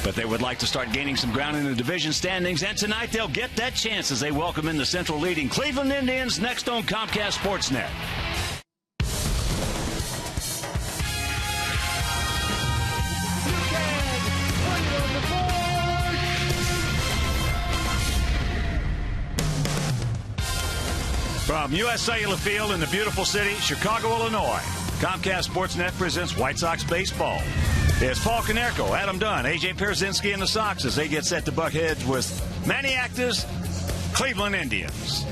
But they would like to start gaining some ground in the division standings, and tonight they'll get that chance as they welcome in the Central leading Cleveland Indians next on Comcast Sportsnet. From U.S. Cellular Field in the beautiful city, Chicago, Illinois, Comcast Sportsnet presents White Sox baseball. It's Paul Konerko, Adam Dunn, A.J. Pierzynski, and the Sox as they get set to butt heads with Manny Acta's Cleveland Indians.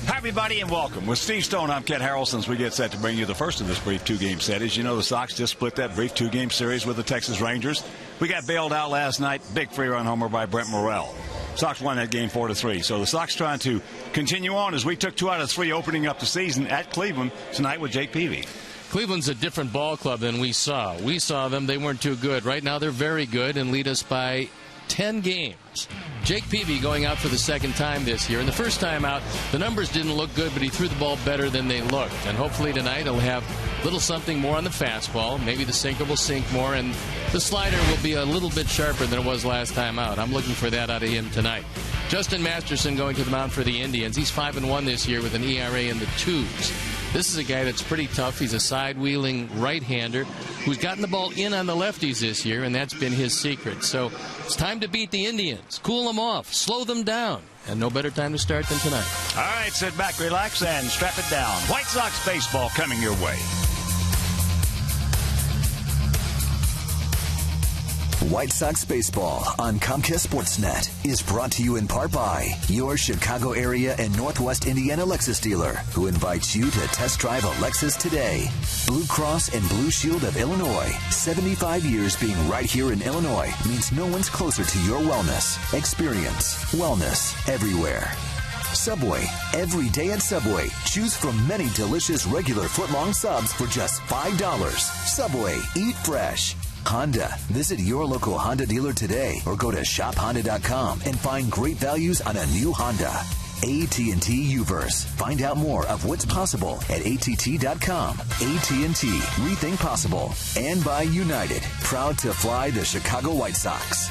Hi, everybody, and welcome. With Steve Stone, I'm Ken Harrelson as we get set to bring you the first of this brief two-game set. As you know, the Sox just split that brief two-game series with the Texas Rangers. We got bailed out last night. Big free-run homer by Brent Morrell. Sox won that game 4-3. So the Sox trying to continue on as we took 2 out of 3 opening up the season at Cleveland tonight with Jake Peavy. Cleveland's a different ball club than we saw. We saw them. They weren't too good. Right now they're very good and lead us by 10 games. Jake Peavy going out for the second time this year. And the first time out, the numbers didn't look good, but he threw the ball better than they looked. And hopefully tonight he'll have a little something more on the fastball. Maybe the sinker will sink more, and the slider will be a little bit sharper than it was last time out. I'm looking for that out of him tonight. Justin Masterson going to the mound for the Indians. He's 5-1 this year with an ERA in the 2s. This is a guy that's pretty tough. He's a side-wheeling right-hander who's gotten the ball in on the lefties this year, and that's been his secret. So it's time to beat the Indians. Cool them off. Slow them down. And no better time to start than tonight. All right, sit back, relax, and strap it down. White Sox baseball coming your way. White Sox baseball on Comcast Sportsnet is brought to you in part by your Chicago area and Northwest Indiana Lexus dealer, who invites you to test drive a Lexus today. Blue Cross and Blue Shield of Illinois. 75 years being right here in Illinois means no one's closer to your wellness. Experience wellness everywhere. Subway. Every day at Subway, choose from many delicious regular footlong subs for just $5. Subway. Eat fresh. Honda. Visit your local Honda dealer today or go to shophonda.com and find great values on a new Honda. AT&T Uverse. Find out more of what's possible at att.com. AT&T. Rethink possible. And by United. Proud to fly the Chicago White Sox.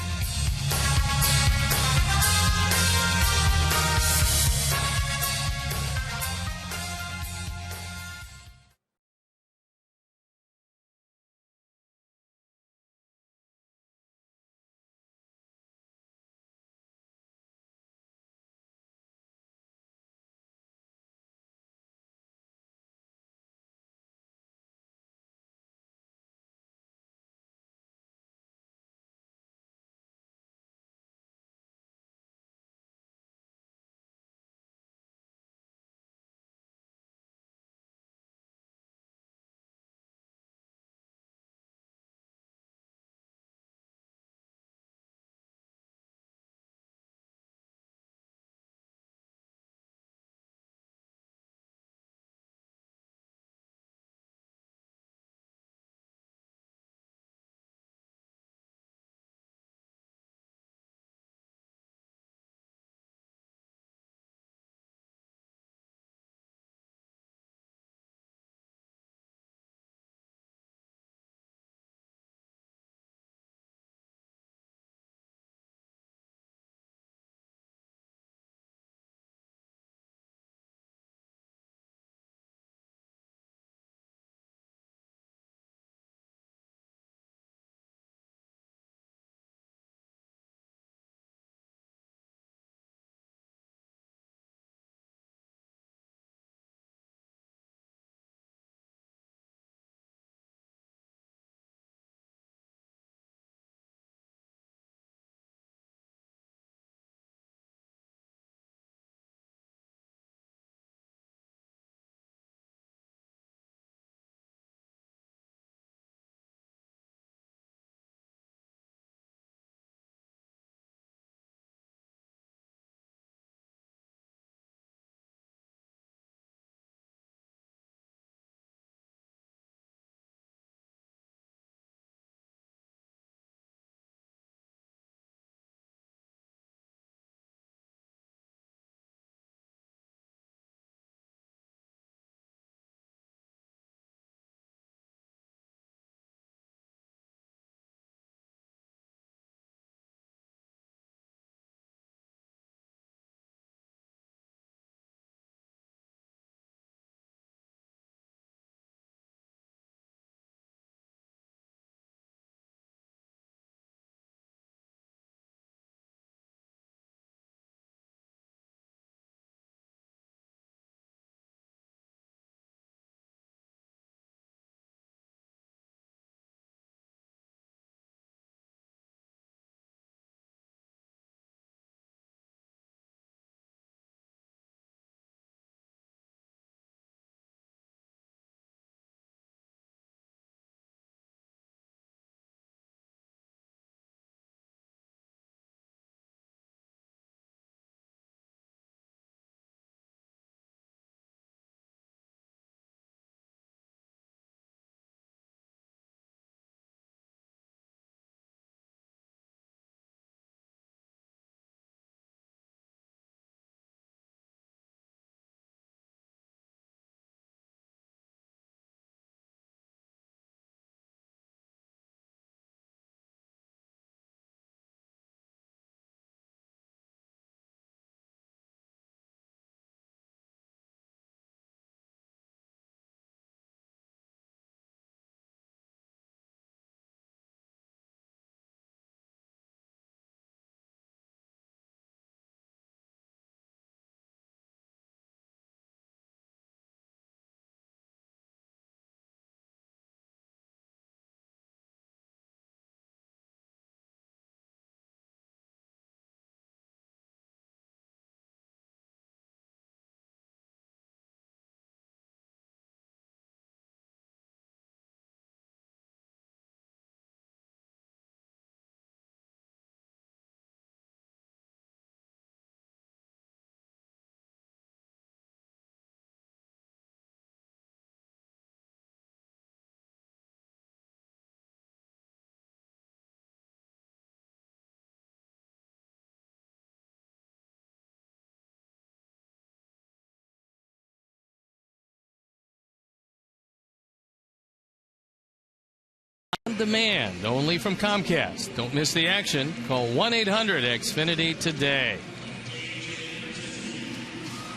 on demand, only from Comcast. Don't miss the action. Call 1-800-XFINITY today.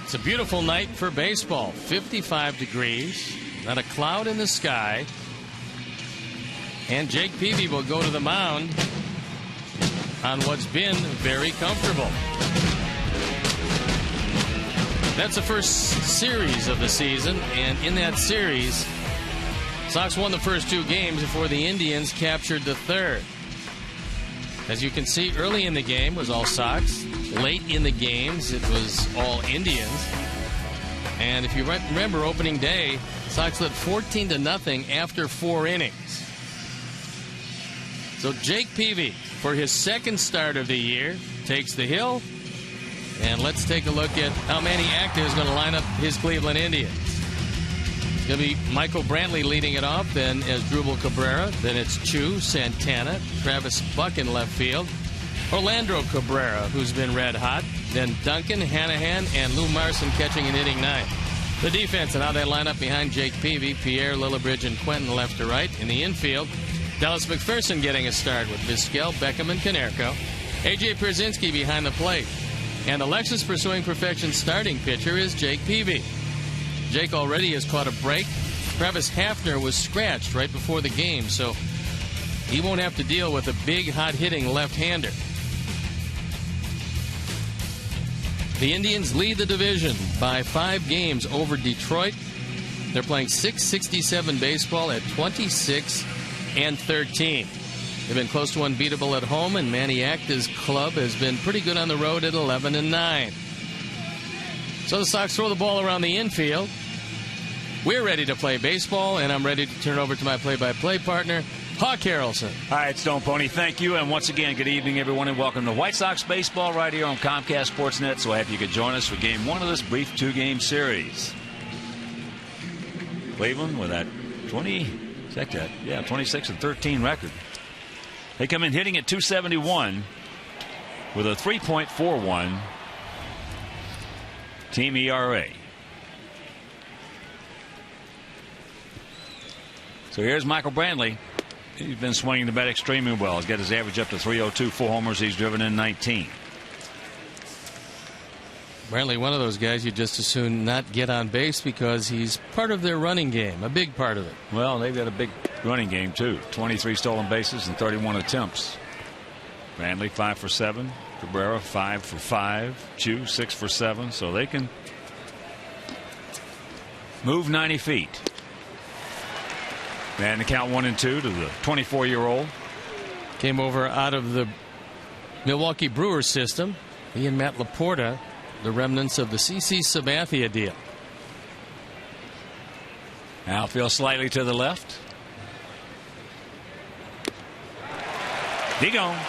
It's a beautiful night for baseball. 55 degrees, not a cloud in the sky. And Jake Peavy will go to the mound on what's been very comfortable. That's the first series of the season, and in that series, Sox won the first 2 games before the Indians captured the third. As you can see, early in the game was all Sox. Late in the games, it was all Indians. And if you remember opening day, Sox led 14-0 after 4 innings. So Jake Peavy, for his second start of the year, takes the hill. And let's take a look at how Manny Acta is going to line up his Cleveland Indians. It's going to be Michael Brantley leading it off, then Asdrubal Cabrera, then it's Chu, Santana, Travis Buck in left field, Orlando Cabrera, who's been red hot, then Duncan, Hanahan, and Lou Marson catching and hitting ninth. The defense and how they line up behind Jake Peavy, Pierre, Lillibridge, and Quentin left to right. In the infield, Dallas McPherson getting a start with Vizquel, Beckham, and Konerko. A.J. Pierzynski behind the plate. And the Lexus pursuing perfection starting pitcher is Jake Peavy. Jake already has caught a break. Travis Hafner was scratched right before the game, so he won't have to deal with a big, hot-hitting left-hander. The Indians lead the division by 5 games over Detroit. They're playing .667 baseball at 26-13. They've been close to unbeatable at home, and Manny Acta's club has been pretty good on the road at 11-9. So the Sox throw the ball around the infield. We're ready to play baseball, and I'm ready to turn over to my play-by-play partner, Hawk Harrelson. All right, Stone Pony, thank you. And once again, good evening, everyone, and welcome to White Sox baseball right here on Comcast Sportsnet. So happy you could join us for Game 1 of this brief 2-game series. Cleveland with that 26-13 record. They come in hitting at .271 with a 3.41 team ERA. So here's Michael Brantley. He's been swinging the bat extremely well. He's got his average up to .302, 4 homers. He's driven in 19. Brantley, one of those guys you just as soon not get on base because he's part of their running game, a big part of it. Well, they've got a big running game, too. 23 stolen bases and 31 attempts. Brantley, 5 for 7. Cabrera, 5 for 5. Chu, 6 for 7. So they can move 90 feet. And the count 1-2 to the 24-year-old. Came over out of the Milwaukee Brewers system. He and Matt Laporta, the remnants of the C.C. Sabathia deal. Outfield slightly to the left. He gone.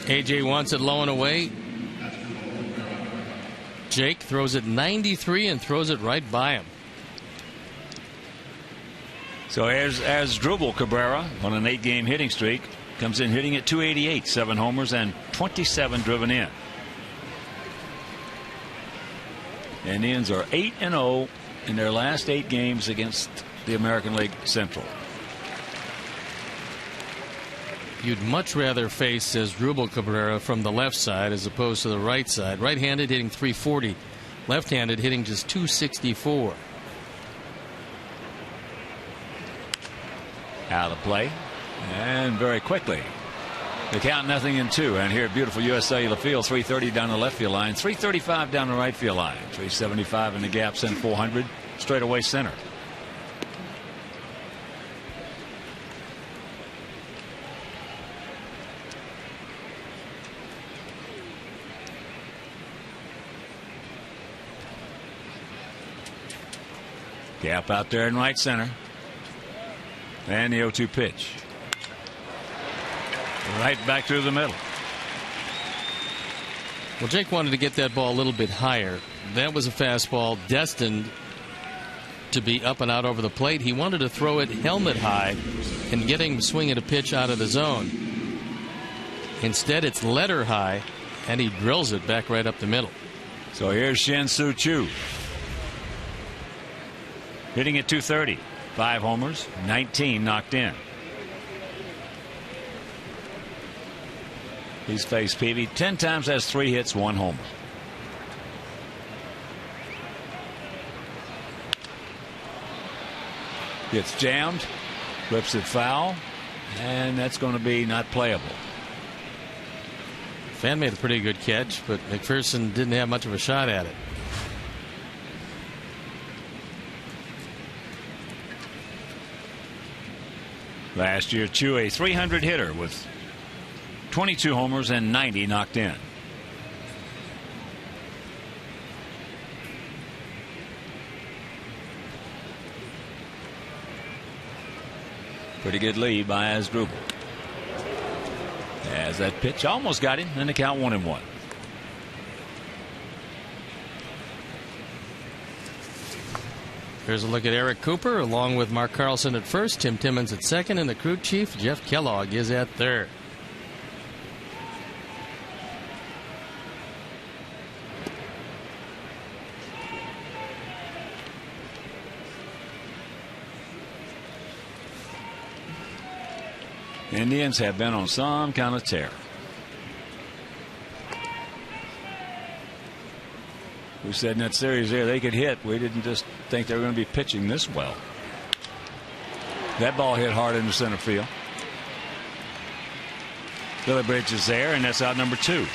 A.J. wants it low and away. Jake throws it 93 and throws it right by him. So here's Asdrubal Cabrera on an 8-game hitting streak. Comes in hitting at .288, 7 homers and 27 driven in. Indians are 8-0 in their last 8 games against the American League Central. You'd much rather face Asdrubal Cabrera from the left side as opposed to the right side. Right-handed hitting .340. Left-handed hitting just .264. Out of play. And very quickly. The count 0-2. And here at beautiful U.S. Cellular Field, 330 down the left field line, 335 down the right field line, 375 in the gap, send 400 straight away center. Gap out there in right center. And the 0-2 pitch. Right back through the middle. Well, Jake wanted to get that ball a little bit higher. That was a fastball destined to be up and out over the plate. He wanted to throw it helmet high and get him swinging a pitch out of the zone. Instead, it's letter high, and he drills it back right up the middle. So here's Shin-Soo Choo. Hitting at .230. 5 homers, 19 knocked in. He's faced Peavy 10 times, has 3 hits, 1 homer. Gets jammed, flips it foul, and that's going to be not playable. Fan made a pretty good catch, but McPherson didn't have much of a shot at it. Last year, Chu, a .300 hitter with 22 homers and 90 knocked in. Pretty good lead by Asdrubal. As that pitch almost got him, and the count 1-1. Here's a look at Eric Cooper along with Mark Carlson at first, Tim Timmons at second, and the crew chief Jeff Kellogg is at third. Indians have been on some kind of tear. We said in that series there they could hit. We didn't just think they were going to be pitching this well. That ball hit hard into center field. Billy Bridge is there, and that's out number 2.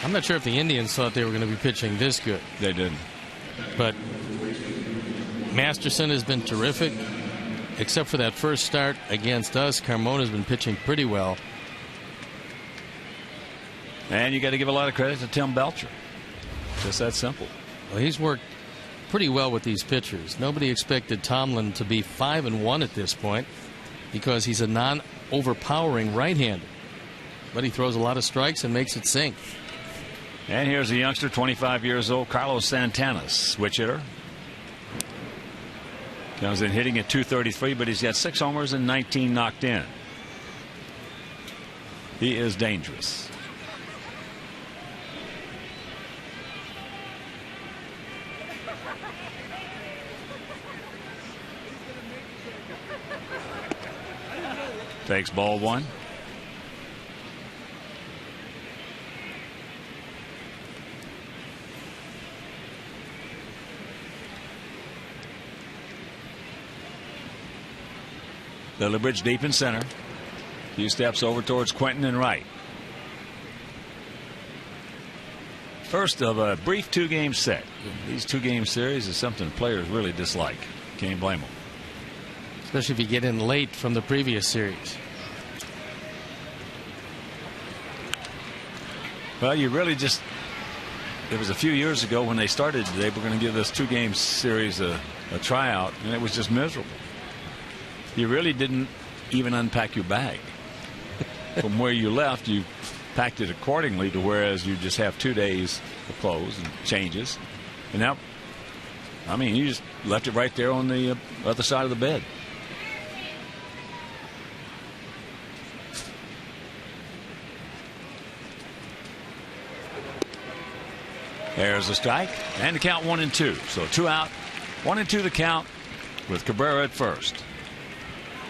I'm not sure if the Indians thought they were going to be pitching this good. They didn't. But Masterson has been terrific. Except for that first start against us, Carmona's been pitching pretty well. And you got to give a lot of credit to Tim Belcher. Just that simple. Well, he's worked pretty well with these pitchers. Nobody expected Tomlin to be 5-1 at this point because he's a non-overpowering right-hander. But he throws a lot of strikes and makes it sink. And here's a youngster, 25 years old, Carlos Santana, switch hitter. Comes in hitting at .233, but he's got 6 homers and 19 knocked in. He is dangerous. Takes ball 1. Lillibridge deep in center. A few steps over towards Quentin and right. First of a brief 2-game set. These 2-game series is something players really dislike. Can't blame them. Especially if you get in late from the previous series. Well, you really just. It was a few years ago when they started. They were going to give this 2-game series a tryout, and it was just miserable. You really didn't even unpack your bag. From where you left, you packed it accordingly to whereas you just have 2 days of clothes and changes. And now, I mean, you just left it right there on the other side of the bed. There's a strike, and the count 1-2. So 2 out, 1-2 the count with Cabrera at first.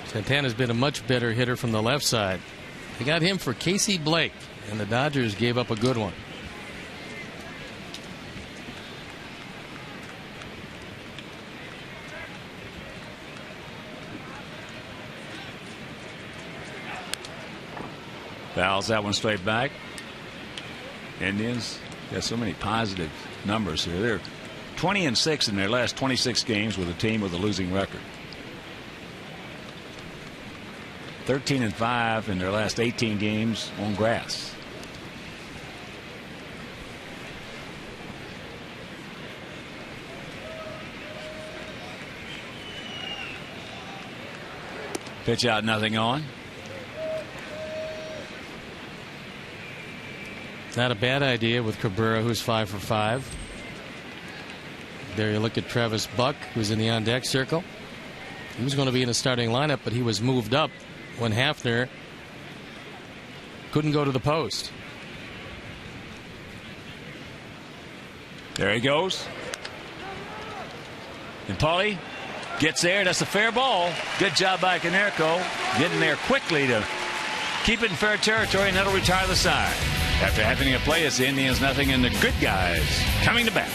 Santana's been a much better hitter from the left side. They got him for Casey Blake, and the Dodgers gave up a good one. Fouls that one straight back. Indians got so many positive numbers here. They're 20-6 in their last 26 games with a team with a losing record. 13-5 in their last 18 games on grass. Pitch out, nothing on. Not a bad idea with Cabrera, who's 5 for 5. There you look at Travis Buck, who's in the on-deck circle. He was going to be in the starting lineup, but he was moved up when Hafner couldn't go to the post. There he goes. And Paulie gets there. That's a fair ball. Good job by Canerco. Getting there quickly to keep it in fair territory, and that'll retire the side. After having a play, it's the Indians nothing, and the good guys coming to bat.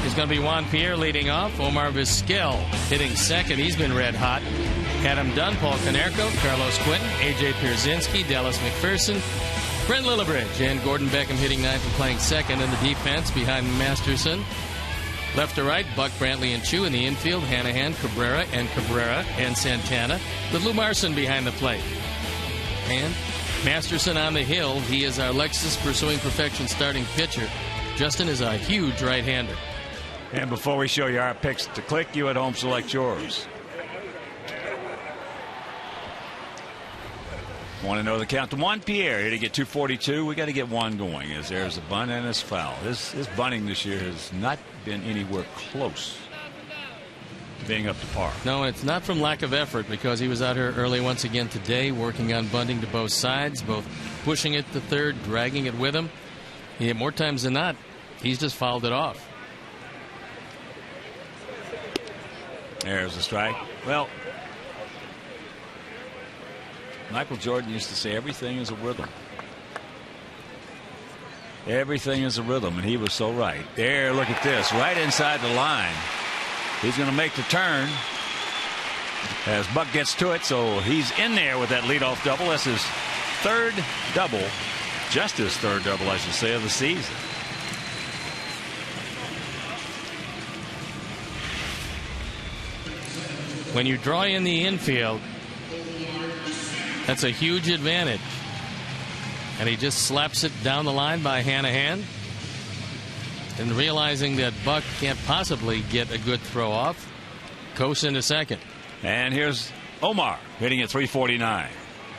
It's going to be Juan Pierre leading off. Omar Vizquel hitting second. He's been red hot. Adam Dunn, Paul Canerco, Carlos Quinton, A.J. Pierzynski, Dallas McPherson, Brent Lillibridge, and Gordon Beckham hitting ninth and playing second in the defense behind Masterson. Left to right, Buck, Brantley, and Chu in the infield. Hanahan, Cabrera, and Santana. With Lou Marson behind the plate. And Masterson on the hill. He is our Lexus Pursuing Perfection starting pitcher. Justin is a huge right-hander. And before we show you our picks to click, you at home select yours. Want to know the count to Juan Pierre here to get 242. We got to get one going as there's a bunt and it's foul. His bunting this year has not been anywhere close to being up to par. No, it's not from lack of effort, because he was out here early once again today working on bunting to both sides, both pushing it to third, dragging it with him. More times than not, he's just fouled it off. There's a strike. Well, Michael Jordan used to say everything is a rhythm. Everything is a rhythm, and he was so right. There, look at this. Right inside the line. He's going to make the turn as Buck gets to it, so he's in there with that leadoff double. That's his third double, just his third double, I should say, of the season. When you draw in the infield, that's a huge advantage. And he just slaps it down the line by Hanahan. And realizing that Buck can't possibly get a good throw off, coasts into second. And here's Omar hitting at 349.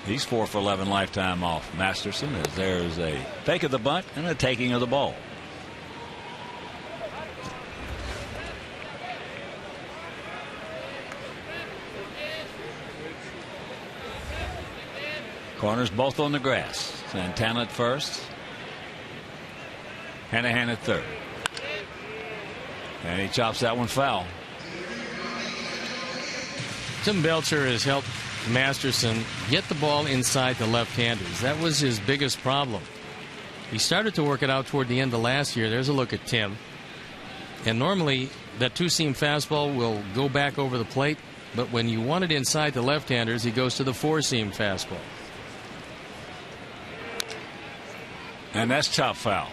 He's 4 for 11 lifetime off Masterson, as there's a fake of the bunt and a taking of the ball. Corners both on the grass. Santana at first. Hanahan at third. And he chops that one foul. Tim Belcher has helped Masterson get the ball inside the left-handers. That was his biggest problem. He started to work it out toward the end of last year. There's a look at Tim. And normally that two-seam fastball will go back over the plate, but when you want it inside the left-handers, he goes to the four-seam fastball. And that's top foul.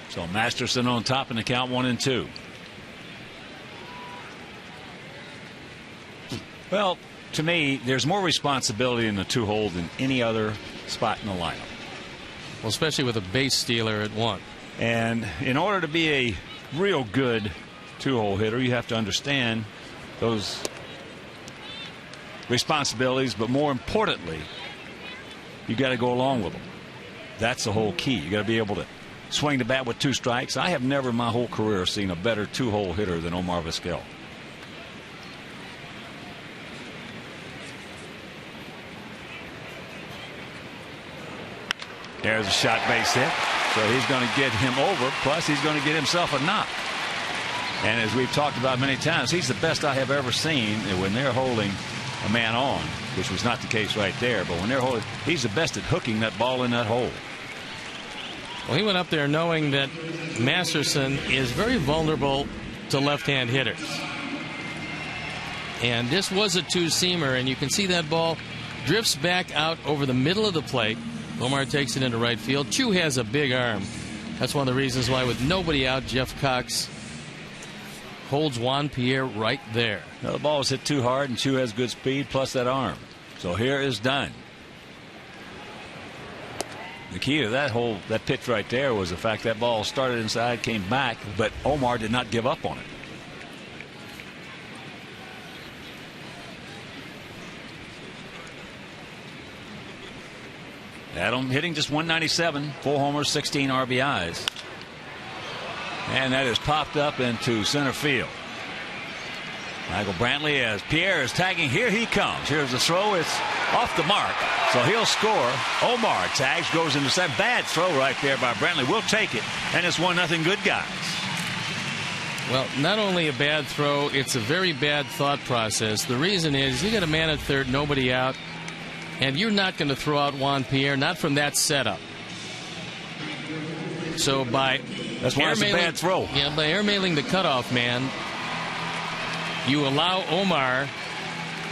So Masterson on top in the count 1-2. Well, to me, there's more responsibility in the two-hole than any other spot in the lineup. Well, especially with a base stealer at one. And in order to be a real good two-hole hitter, you have to understand those responsibilities, but more importantly, you got to go along with them. That's the whole key. You got to be able to swing the bat with 2 strikes. I have never in my whole career seen a better 2-hole hitter than Omar Vizquel. There's a shot base hit. So he's going to get him over. Plus, he's going to get himself a knock. And as we've talked about many times, he's the best I have ever seen when they're holding a man on, which was not the case right there. But when they're holding, he's the best at hooking that ball in that hole. Well, he went up there knowing that Masterson is very vulnerable to left-hand hitters. And this was a 2-seamer, and you can see that ball drifts back out over the middle of the plate. Omar takes it into right field. Chu has a big arm. That's one of the reasons why, with nobody out, Jeff Cox holds Juan Pierre right there. Now, the ball was hit too hard, and Chu has good speed plus that arm. So here is Dunn. The key to that pitch right there was the fact that ball started inside, came back, but Omar did not give up on it. Adam hitting just 197, 4 homers, 16 RBIs. And that is popped up into center field. Michael Brantley, as Pierre is tagging, here he comes. Here's the throw. It's off the mark, so he'll score. Omar tags, goes into that bad throw right there by Brantley. We'll take it, and it's 1-0 good guys. Well, not only a bad throw, it's a very bad thought process. The reason is you got a man at third, nobody out, and you're not going to throw out Juan Pierre, not from that setup. So that's why it's a bad throw. Yeah, by airmailing the cutoff man, you allow Omar,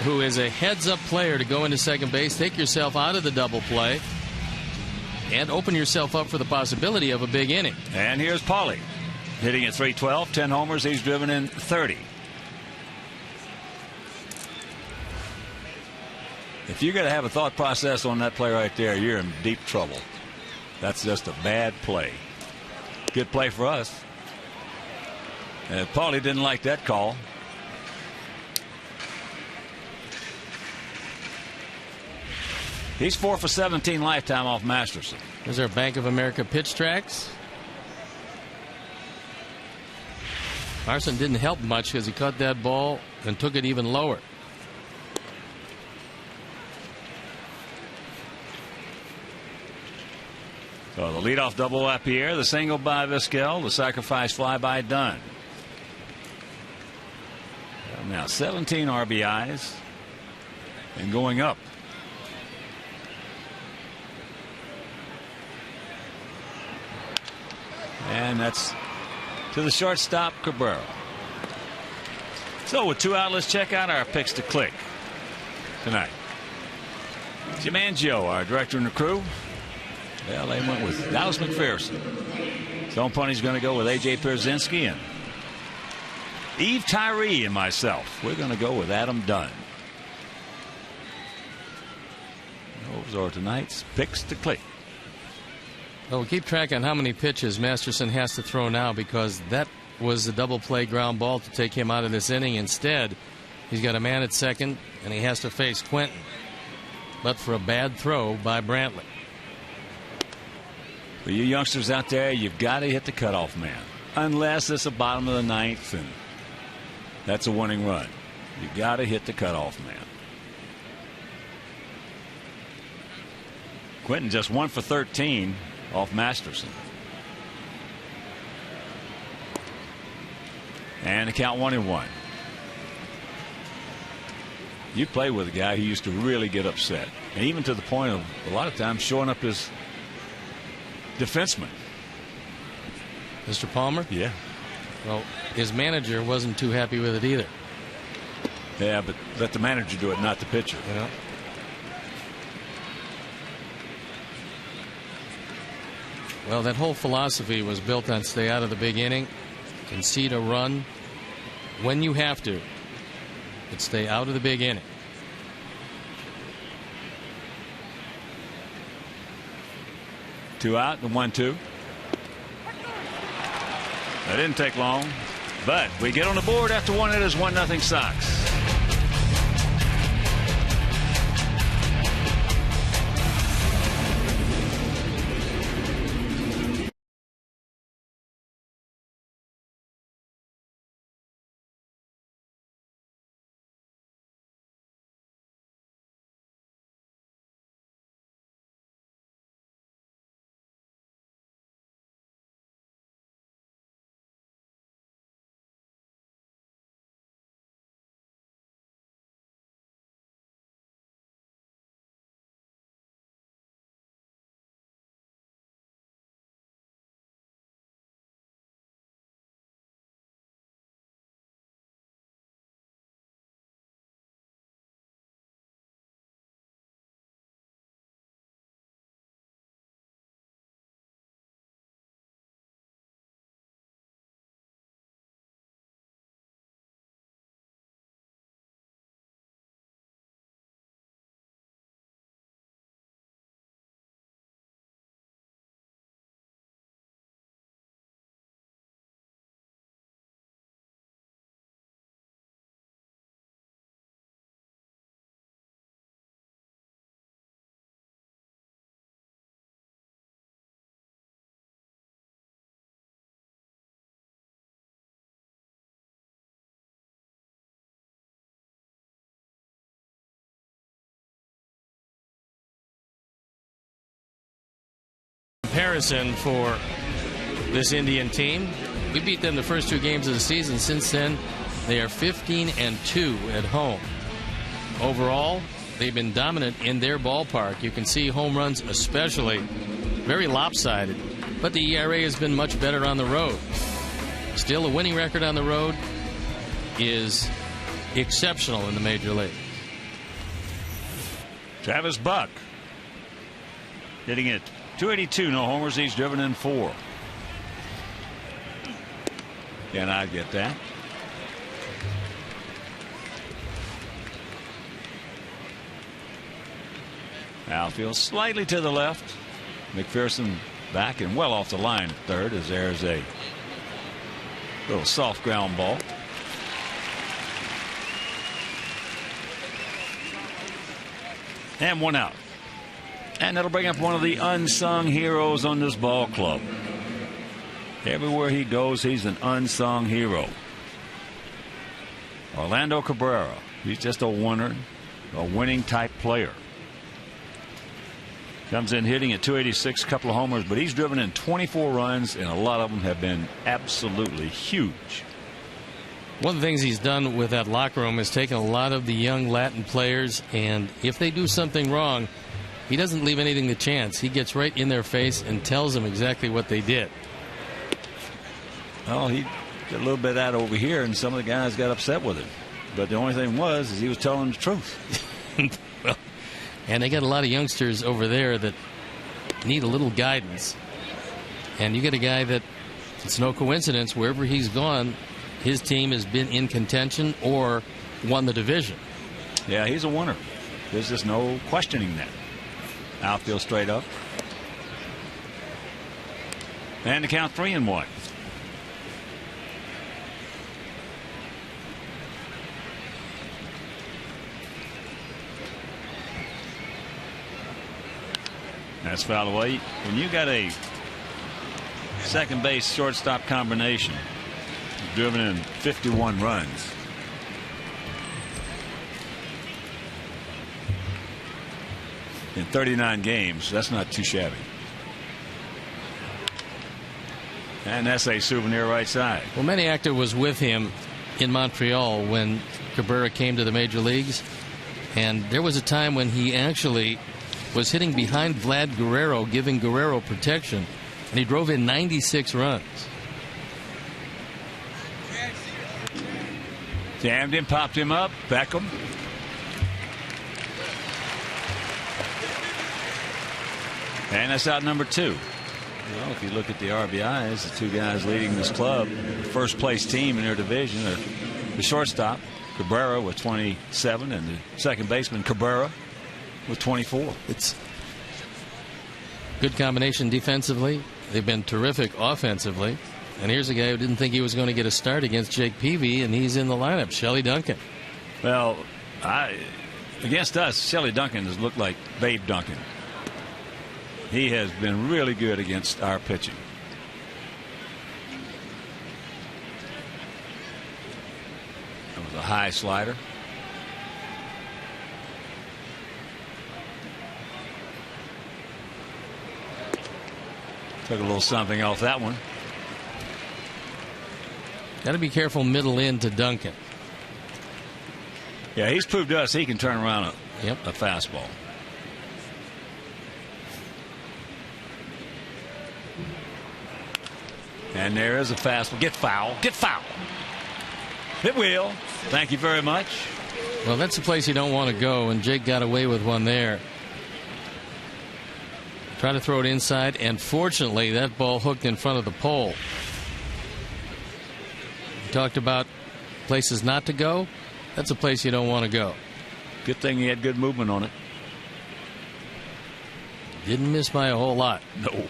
who is a heads-up player, to go into second base, take yourself out of the double play, and open yourself up for the possibility of a big inning. And here's Paulie, hitting at .312, 10 homers. He's driven in 30. If you got to have a thought process on that play right there, you're in deep trouble. That's just a bad play. Good play for us. And Paulie didn't like that call. He's 4 for 17 lifetime off Masterson. Is there Bank of America pitch tracks? Larson didn't help much because he caught that ball and took it even lower. So the leadoff double by Pierre, the single by Vizquel, the sacrifice fly by Dunn. Now 17 RBIs and going up. And that's to the shortstop, Cabrera. So with 2 out, let's check out our picks to click tonight. Jim Angio, our director and the crew. Well, they went with Dallas McPherson. Stone Pony's going to go with A.J. Pierzynski, and Eve Tyree and myself, we're going to go with Adam Dunn. Those are tonight's picks to click. Well, we'll keep track on how many pitches Masterson has to throw now, because that was the double play ground ball to take him out of this inning. Instead, he's got a man at second, and he has to face Quentin. But for a bad throw by Brantley. For you youngsters out there, you've got to hit the cutoff man. Unless it's the bottom of the ninth, and that's a winning run. You've got to hit the cutoff man. Quentin just 1 for 13 off Masterson. And the count 1-1. You play with a guy who used to really get upset, and even to the point of a lot of times showing up his defenseman. Mr. Palmer? Yeah. Well, his manager wasn't too happy with it either. Yeah, but let the manager do it, not the pitcher. You know? Well, that whole philosophy was built on stay out of the big inning, concede a run when you have to, but stay out of the big inning. Two out and 1-2. That didn't take long, but we get on the board after 1. It is 1-0 Sox. comparison for this Indian team. We beat them the first 2 games of the season. Since then, they are 15-2 at home. Overall, they've been dominant in their ballpark. You can see home runs especially very lopsided, but the ERA has been much better on the road. Still, a winning record on the road is exceptional in the major league. Travis Buck hitting it 282, no homers. He's driven in 4. And I get that. Outfield slightly to the left. McPherson back and well off the line at third as there's a little soft ground ball. And 1 out. And that'll bring up one of the unsung heroes on this ball club. Everywhere he goes, he's an unsung hero. Orlando Cabrera. He's just a winner, a winning type player. Comes in hitting at 286, couple of homers, but he's driven in 24 runs, and a lot of them have been absolutely huge. One of the things he's done with that locker room is taken a lot of the young Latin players, and if they do something wrong, he doesn't leave anything to chance. He gets right in their face and tells them exactly what they did. Well, he got a little bit of that over here, and some of the guys got upset with him. But the only thing was is he was telling the truth. Well, and they got a lot of youngsters over there that need a little guidance. And you get a guy that, it's no coincidence, wherever he's gone, his team has been in contention or won the division. Yeah, he's a winner. There's just no questioning that. Outfield straight up. And the count 3-1. That's foul away. When you got a second base shortstop combination, driven in 51 runs. In 39 games, that's not too shabby. And that's a souvenir right side. Well, Maniacta was with him in Montreal when Cabrera came to the major leagues, and there was a time when he actually was hitting behind Vlad Guerrero, giving Guerrero protection, and he drove in 96 runs. Jammed him, popped him up. Beckham. And that's out number 2. Well, if you look at the RBIs, the 2 guys leading this club, the first place team in their division are the shortstop, Cabrera, with 27, and the second baseman, Cabrera, with 24. It's good combination defensively. They've been terrific offensively. And here's a guy who didn't think he was going to get a start against Jake Peavy, and he's in the lineup, Shelley Duncan. Well, against us, Shelley Duncan has looked like Babe Duncan. He has been really good against our pitching. That was a high slider. Took a little something off that one. Got to be careful middle in to Duncan. Yeah, he's proved to us he can turn around a fastball. And there is a fastball. Get foul. Get foul. It will. Thank you very much. Well, that's the place you don't want to go, and Jake got away with one there. Try to throw it inside, and fortunately that ball hooked in front of the pole. Talked about places not to go. That's a place you don't want to go. Good thing he had good movement on it. Didn't miss by a whole lot. No.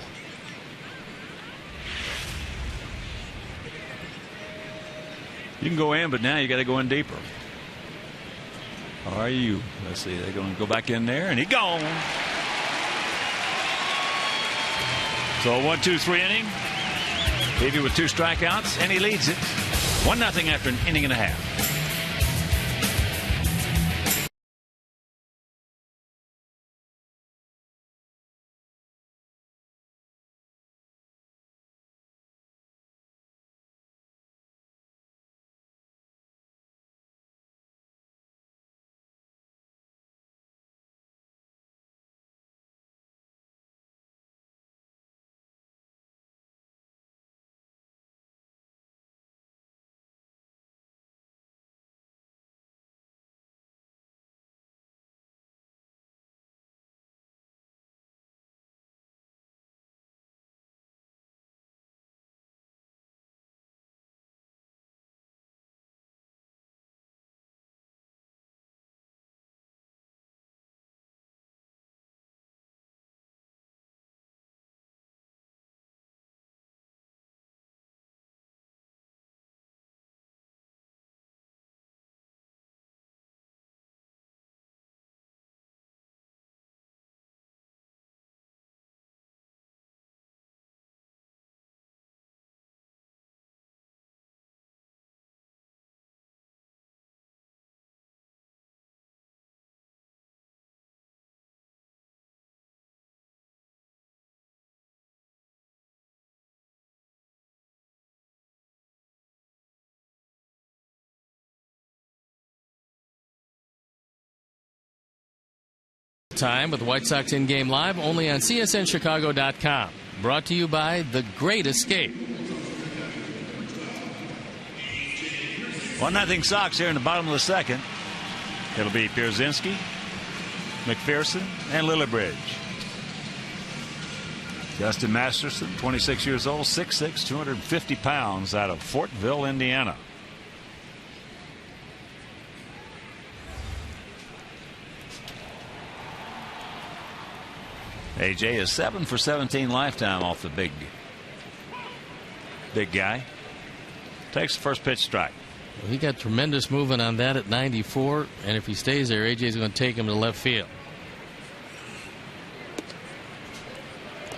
You can go in, but now you got to go in deeper. How are you? Let's see. They're going to go back in there, and he's gone. So 1-2-3 inning. Peavy with 2 strikeouts, and he leads it 1-0 after an inning and a half. time with White Sox in-game live only on CSNChicago.com. Brought to you by The Great Escape. 1-0 Sox here in the bottom of the second. It'll be Pierzynski, McPherson, and Lillibridge. Justin Masterson, 26 years old, 6'6", 250 pounds, out of Fortville, Indiana. AJ is 7 for 17 lifetime off the big guy. Takes the first pitch strike. Well, he got tremendous movement on that at 94, and if he stays there, AJ's going to take him to left field.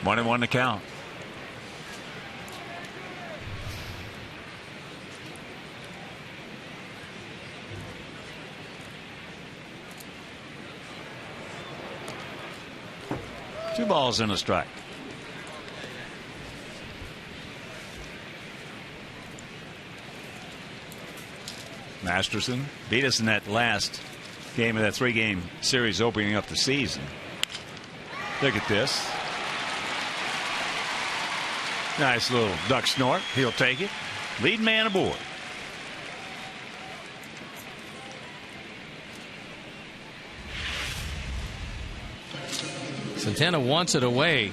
1-1 to count. Two balls and a strike. Masterson beat us in that last game of that 3-game series opening up the season. Look at this. Nice little duck snort. He'll take it. Lead man aboard. Santana wants it away.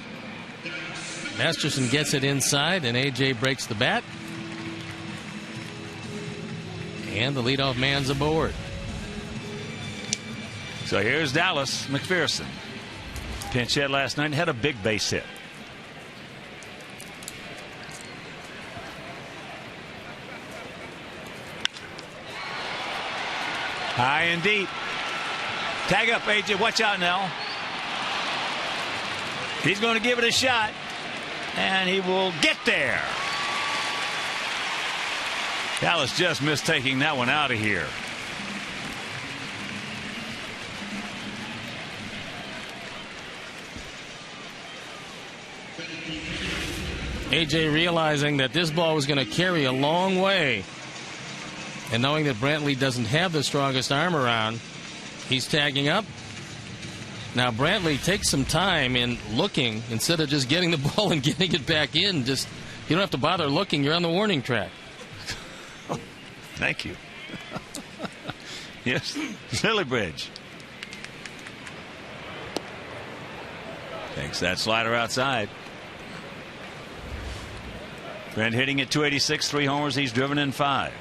Masterson gets it inside, and AJ breaks the bat. And the leadoff man's aboard. So here's Dallas McPherson. Pinch hit last night and had a big base hit. High and deep. Tag up, AJ. Watch out now. He's going to give it a shot, and he will get there. Dallas just missed taking that one out of here. AJ realizing that this ball was going to carry a long way, and knowing that Brantley doesn't have the strongest arm around, he's tagging up. Now Brantley takes some time in looking instead of just getting the ball and getting it back in. Just, you don't have to bother looking. You're on the warning track. Thank you. Yes, Lillibridge takes that slider outside. Brent hitting at 286, 3 homers. He's driven in 5.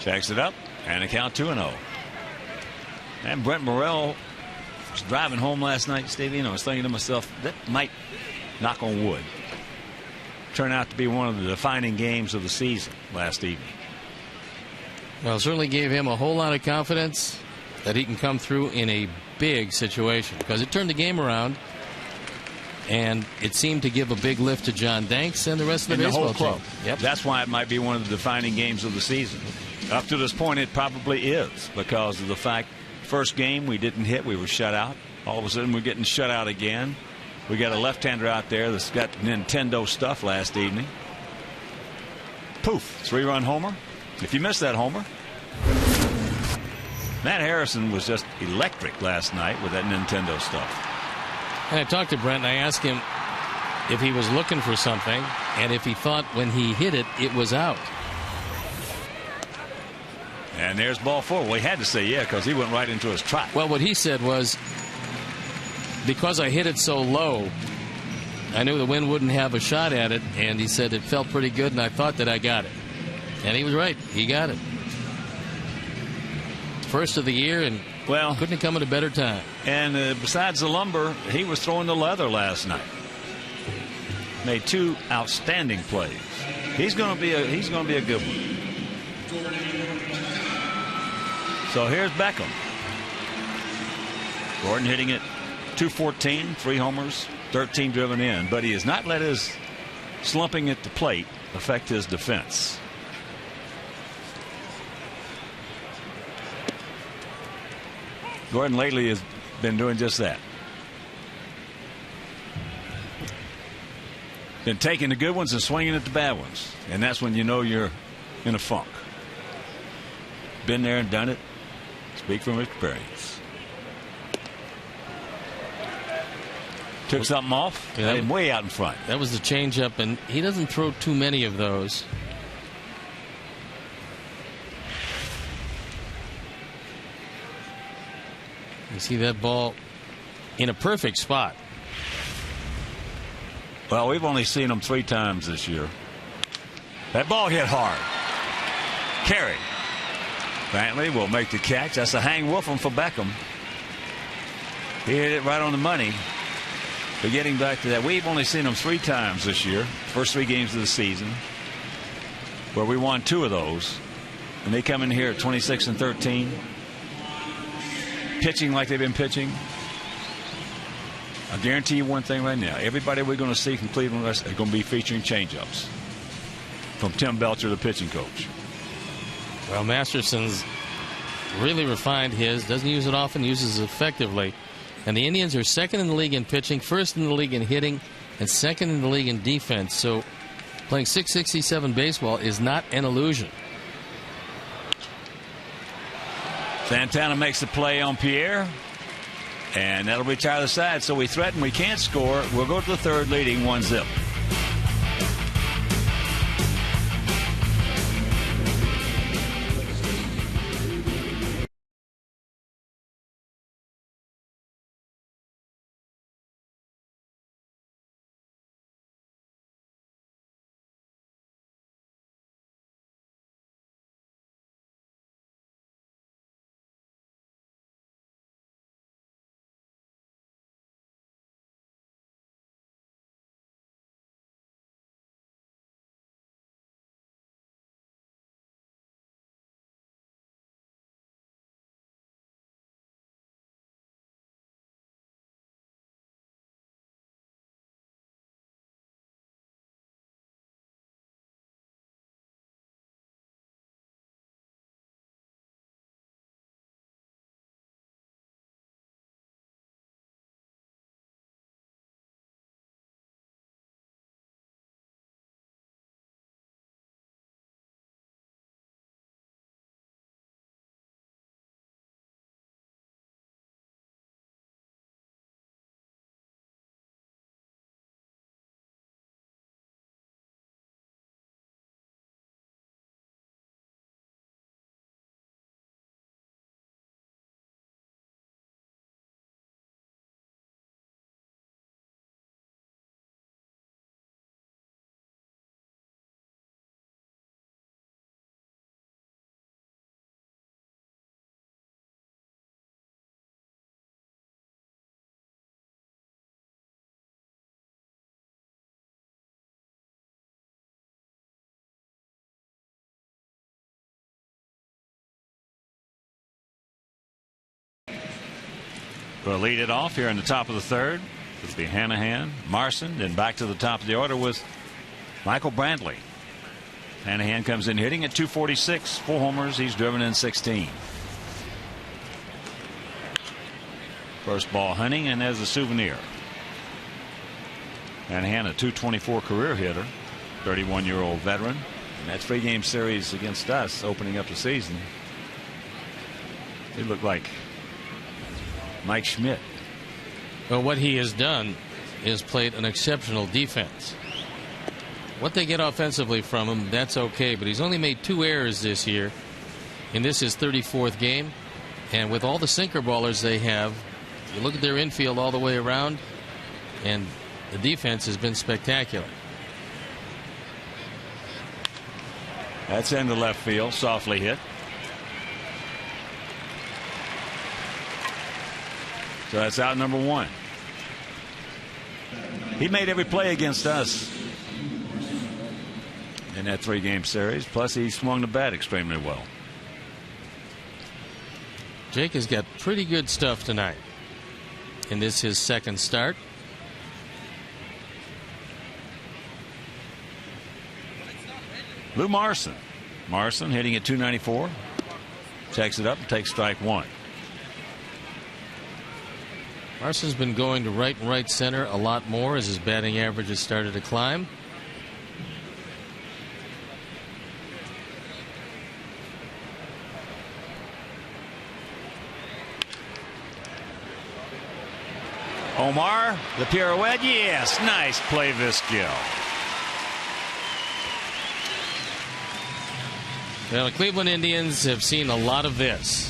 Checks it up, and a count 2-0. And Brent Morrell was driving home last night, Stevie, and I was thinking to myself, that might, knock on wood, turn out to be one of the defining games of the season last evening. Well, it certainly gave him a whole lot of confidence that he can come through in a big situation, because it turned the game around, and it seemed to give a big lift to John Danks and the rest of the baseball whole club. team. Yep. That's why it might be one of the defining games of the season. Up to this point, it probably is, because of the fact first game we didn't hit, we were shut out. All of a sudden we're getting shut out again. We got a left-hander out there that's got Nintendo stuff last evening. Poof, 3-run homer. If you missed that homer, Matt Harrison was just electric last night with that Nintendo stuff. And I talked to Brent and I asked him if he was looking for something and if he thought when he hit it, it was out. And there's ball 4. Well, he had to say yeah, because he went right into his track. Well, what he said was, because I hit it so low, I knew the wind wouldn't have a shot at it, and he said it felt pretty good, and I thought that I got it. And he was right. He got it. First of the year, and well, couldn't have come at a better time. And besides the lumber, he was throwing the leather last night. Made 2 outstanding plays. He's going to be a good one. So here's Beckham. Gordon hitting it 214, 3 homers, 13 driven in, but he has not let his slumping at the plate affect his defense. Gordon lately has been doing just that. Been taking the good ones and swinging at the bad ones. And that's when you know you're in a funk. Been there and done it. Speak from experience. Took something off. Yeah, and way out in front. That was the changeup, and he doesn't throw too many of those. You see that ball in a perfect spot. Well, we've only seen him 3 times this year. That ball hit hard. Carry. Brantley will make the catch. That's a hang woofum for Beckham. He hit it right on the money. But getting back to that, we've only seen him 3 times this year. First 3 games of the season, where we won 2 of those. And they come in here at 26-13. Pitching like they've been pitching. I guarantee you one thing right now. Everybody we're going to see from Cleveland are going to be featuring changeups. From Tim Belcher, the pitching coach. Well, Masterson's really refined his. Doesn't use it often, uses it effectively. And the Indians are second in the league in pitching, first in the league in hitting, and second in the league in defense. So playing .667 baseball is not an illusion. Santana makes the play on Pierre. And that'll retire the side. So we threaten we can't score. We'll go to the 3rd leading 1-0. We'll lead it off here in the top of the 3rd. It'll be Hanahan, Marson, then back to the top of the order with Michael Brantley. Hanahan comes in hitting at .246, 4 homers. He's driven in 16. First ball hunting, and there's a souvenir. Hanahan, a .224 career hitter, 31-year-old veteran. And that 3-game series against us opening up the season, it looked like Mike Schmidt. Well, what he has done is played an exceptional defense. What they get offensively from him, that's okay, but he's only made 2 errors this year, and this is his 34th game. And with all the sinker ballers they have, you look at their infield all the way around, and the defense has been spectacular. That's into left field, softly hit. So that's out number 1. He made every play against us in that 3-game series. Plus, he swung the bat extremely well. Jake has got pretty good stuff tonight. And this is his 2nd start. Lou Marson. Marson hitting at .294. Checks it up and takes strike 1. Larson's been going to right and right center a lot more as his batting average has started to climb. Omar, the pirouette, yes, nice play, Vizquel. Well, the Cleveland Indians have seen a lot of this.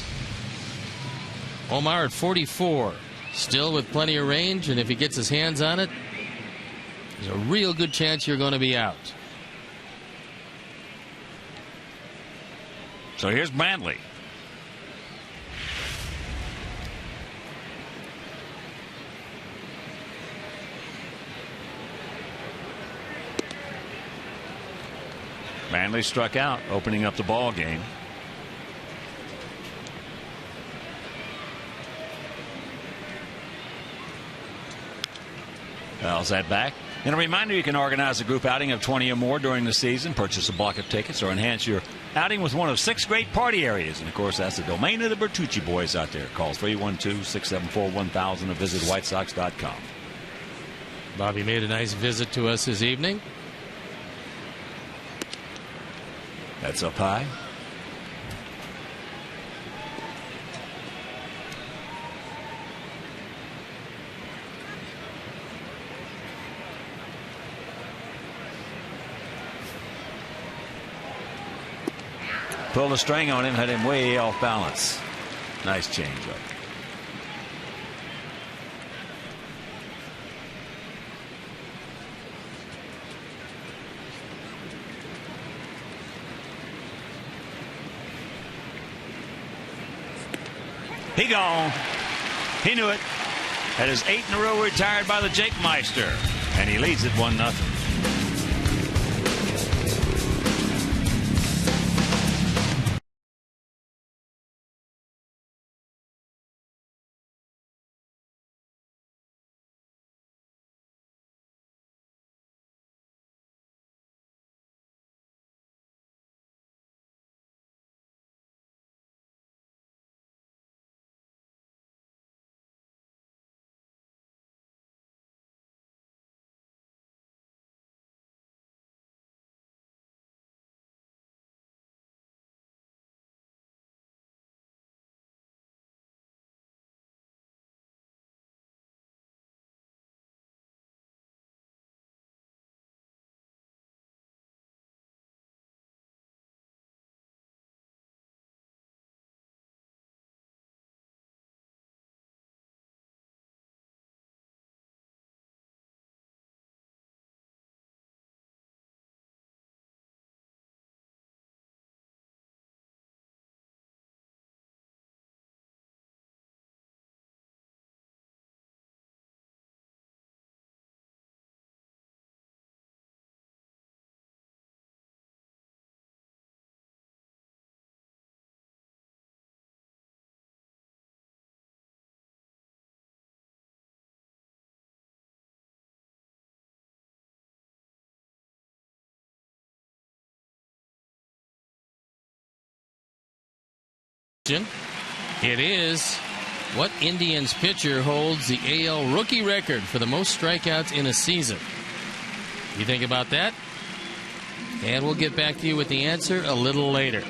Omar at 44, still with plenty of range, and if he gets his hands on it, there's a real good chance you're going to be out. So here's Brantley. Brantley struck out, opening up the ball game. How's that back? And a reminder, you can organize a group outing of 20 or more during the season, purchase a block of tickets, or enhance your outing with one of 6 great party areas. And, of course, that's the domain of the Bertucci boys out there. Call 312-674-1000 or visit whitesox.com. Bobby made a nice visit to us this evening. That's up high. Pulled a string on him, had him way off balance. Nice changeup. He gone. He knew it. That is 8 in a row retired by the Jake Meister. And he leads it 1-0. It is what Indians pitcher holds the AL rookie record for the most strikeouts in a season. You think about that? And we'll get back to you with the answer a little later.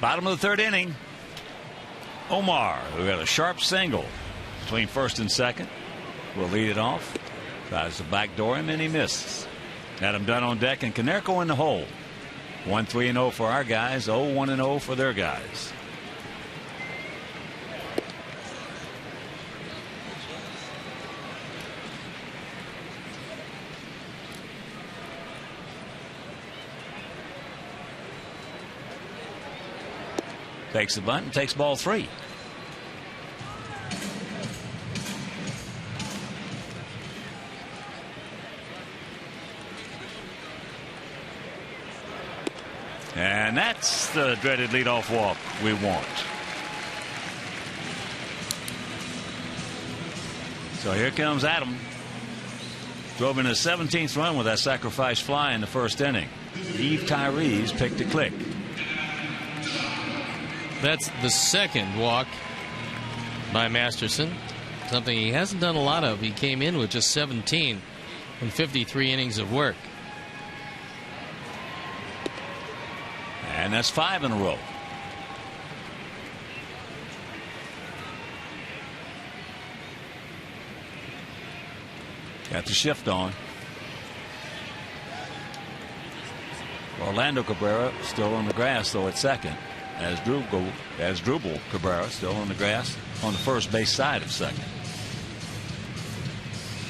Bottom of the 3rd inning. Omar, who got a sharp single between first and second, will lead it off. Tries to backdoor him, and he misses. Adam Dunn on deck, and Konerko in the hole. 1-3-0 for our guys, 0-1-0 for their guys. Takes the bunt and takes ball 3. And that's the dreaded leadoff walk we want. So here comes Adam. drove in his 17th run with that sacrifice fly in the first inning. Eve Tyrese picked a click. That's the second walk by Masterson, something he hasn't done a lot of. He came in with just 17 in 53 innings of work. And that's 5 in a row. Got the shift on. Orlando Cabrera still on the grass, though, at second. As Drupal Cabrera still on the grass on the first base side of second.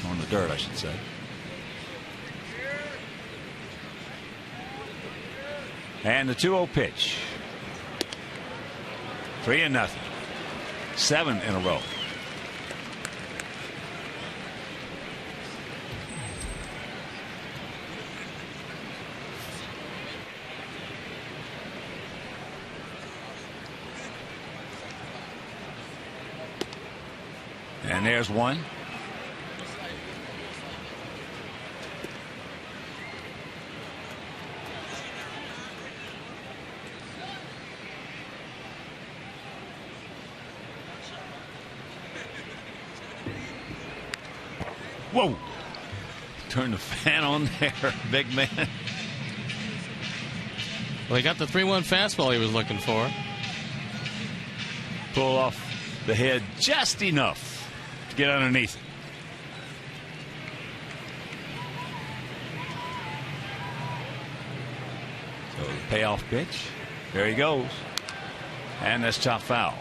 On the dirt, I should say. And the 2-0 pitch. 3-0. 7 in a row. And there's one. Whoa. Turn the fan on there, big man. Well, he got the 3-1 fastball he was looking for. Pull off the head just enough to get underneath it. So the payoff pitch. There he goes. And that's chopped foul.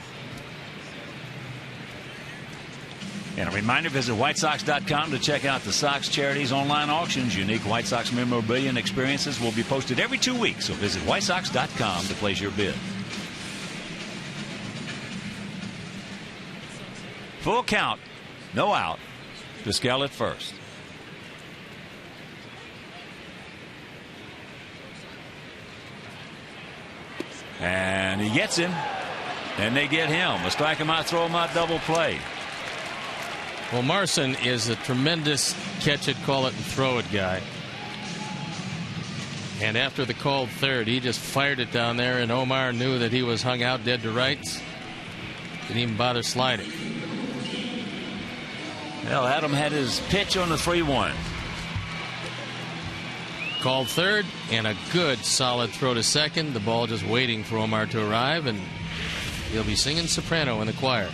And a reminder, visit WhiteSox.com to check out the Sox Charities online auctions. Unique White Sox memorabilia and experiences will be posted every 2 weeks, so visit WhiteSox.com to place your bid. Full count, no out, to Skell at first. And he gets him, and they get him. A strike him out, throw him out, double play. Well, Marson is a tremendous catch it, call it, and throw it guy. And after the called third, he just fired it down there, and Omar knew that he was hung out dead to rights. Didn't even bother sliding. Well, Adam had his pitch on the 3-1. Called third, and a good solid throw to second. The ball just waiting for Omar to arrive, and he'll be singing soprano in the choir.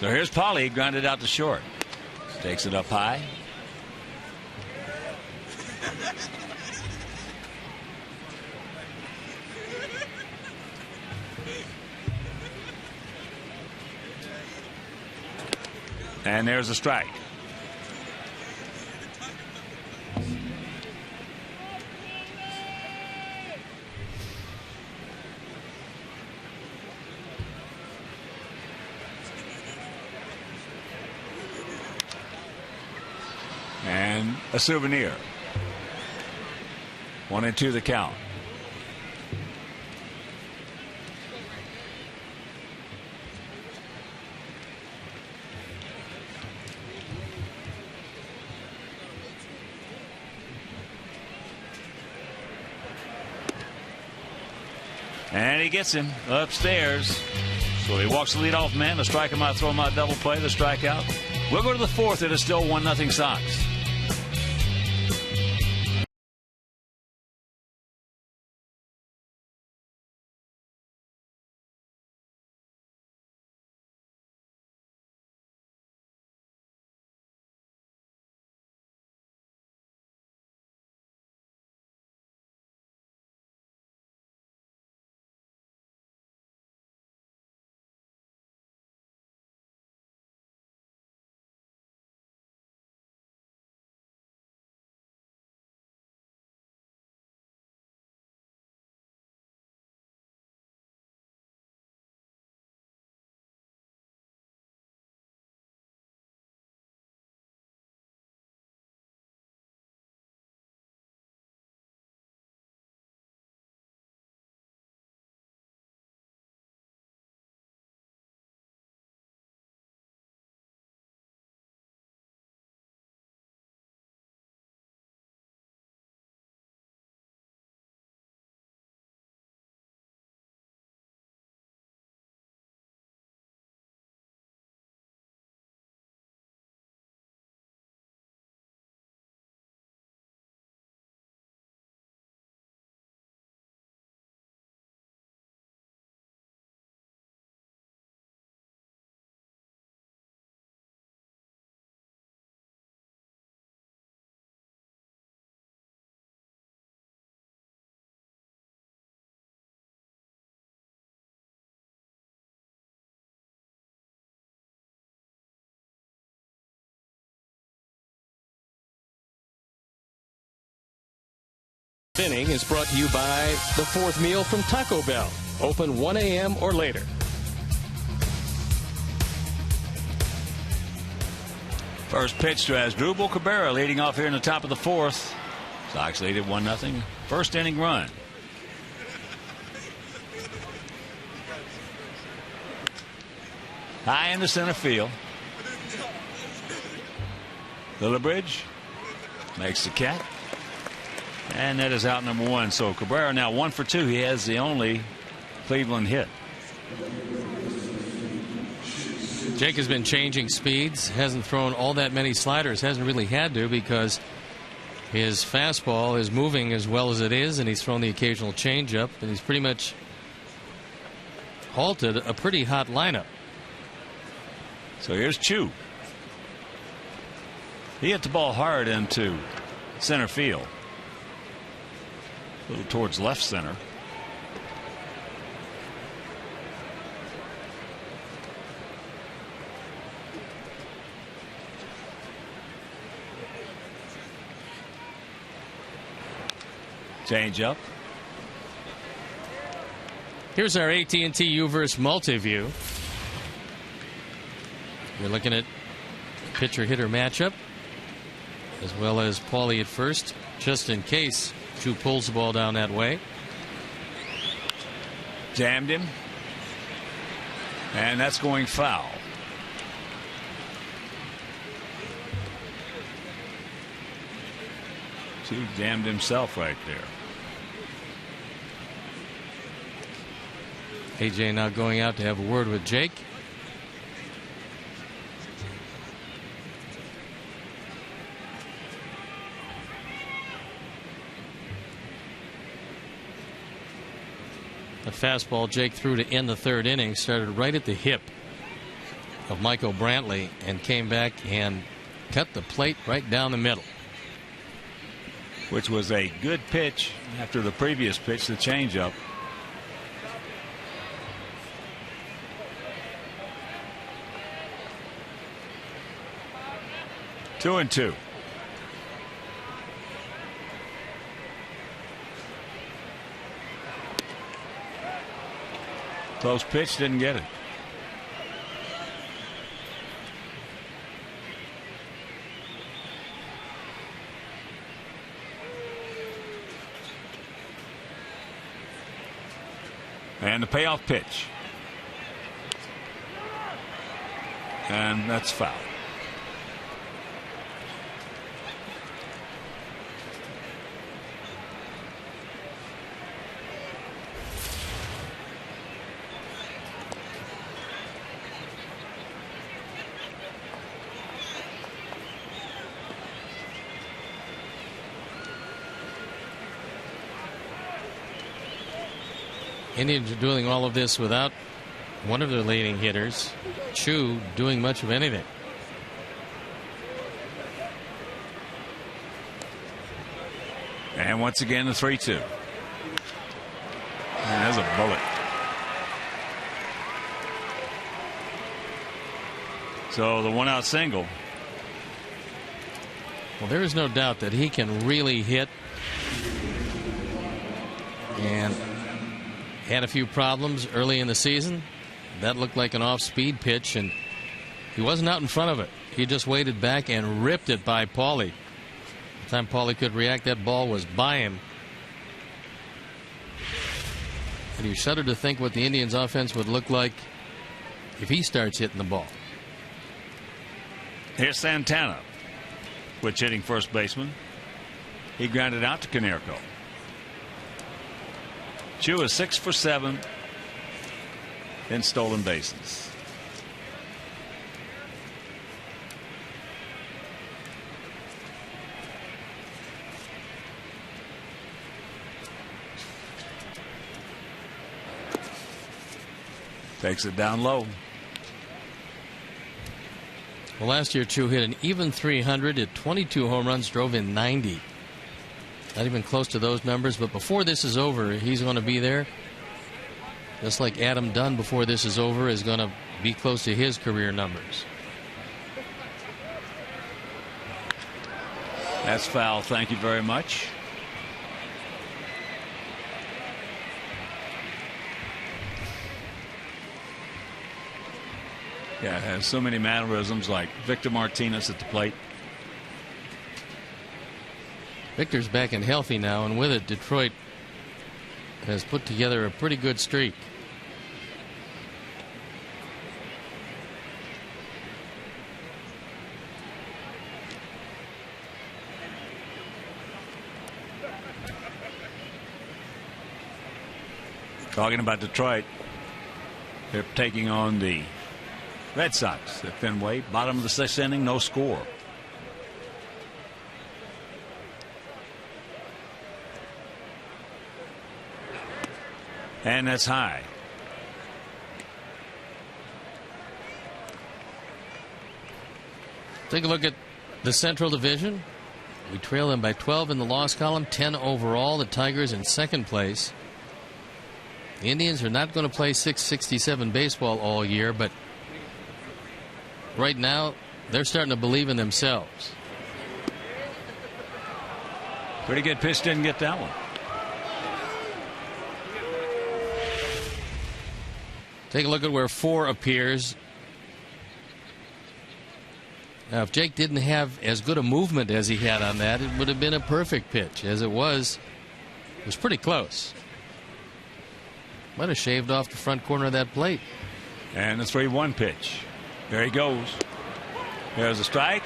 So here's Pauly, grounded out to short. Takes it up high. And there's a strike. And a souvenir. 1-2 the count. And he gets him upstairs. So he walks the leadoff man. The strike him out, throw him out, double play, the strikeout. We'll go to the fourth. It is still 1-0 Sox. Inning is brought to you by the fourth meal from Taco Bell. Open 1 a.m. or later. First pitch to Asdrubal Cabrera leading off here in the top of the fourth. Sox lead at 1-0. First inning run. High into center field. Lillibridge makes the catch. And that is out number one. So Cabrera now 1 for 2. He has the only Cleveland hit. Jake has been changing speeds. Hasn't thrown all that many sliders. Hasn't really had to because his fastball is moving as well as it is. And he's thrown the occasional changeup. And he's pretty much halted a pretty hot lineup. So here's Chu. He hit the ball hard into center field. A little towards left center. Change up. Here's our AT&T UVerse multi-view. We're looking at pitcher-hitter matchup as well as Paulie at first, just in case Chu pulls the ball down that way. Jammed him. And that's going foul. Chu jammed himself right there. AJ now going out to have a word with Jake. The fastball Jake threw to end the third inning started right at the hip of Michael Brantley and came back and cut the plate right down the middle. Which was a good pitch after the previous pitch, the changeup. Two and two. Close pitch, didn't get it. And the payoff pitch. And that's foul. Indians are doing all of this without one of their leading hitters, Chu, doing much of anything. And once again, the 3-2. And there's a bullet. So the 1-out single. Well, there is no doubt that he can really hit. And had a few problems early in the season. That looked like an off-speed pitch, and he wasn't out in front of it. He just waited back and ripped it by Paulie. By the time Paulie could react, that ball was by him. And you shudder to think what the Indians' offense would look like if he starts hitting the ball. Here's Santana, which hitting first baseman. He grounded out to Konerko. Chu is 6 for 7 in stolen bases. Takes it down low. Well, last year Chu hit an even 300 at 22 home runs, drove in 90. Not even close to those numbers, but before this is over, he's going to be there. Just like Adam Dunn, before this is over, is going to be close to his career numbers. That's foul. Thank you very much. Yeah, has so many mannerisms like Victor Martinez at the plate. Victor's back and healthy now, and with it, Detroit has put together a pretty good streak. Talking about Detroit, they're taking on the Red Sox at Fenway. Bottom of the 6th inning, no score. And that's high. Take a look at the Central Division. We trail them by 12 in the loss column, 10 overall. The Tigers in second place. The Indians are not going to play .667 baseball all year, but right now they're starting to believe in themselves. Pretty good pitch, didn't get that one. Take a look at where 4 appears. Now, if Jake didn't have as good a movement as he had on that, it would have been a perfect pitch. As it was pretty close. Might have shaved off the front corner of that plate. And the 3-1 pitch. There he goes. There's a strike.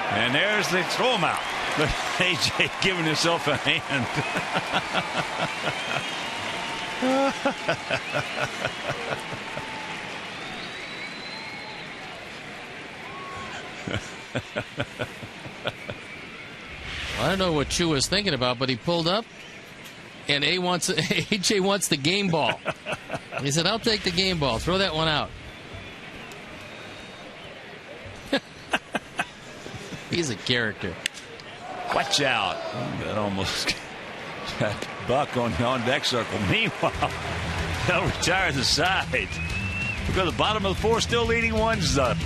And there's the throw him out. But AJ giving himself a hand. I don't know what Chu was thinking about, but he pulled up, and AJ wants the game ball. He said, "I'll take the game ball. Throw that one out." He's a character. Watch out. That almost got Buck on the on-deck circle. Meanwhile, they'll retire the side. Because the bottom of the 4 still leading 1-0.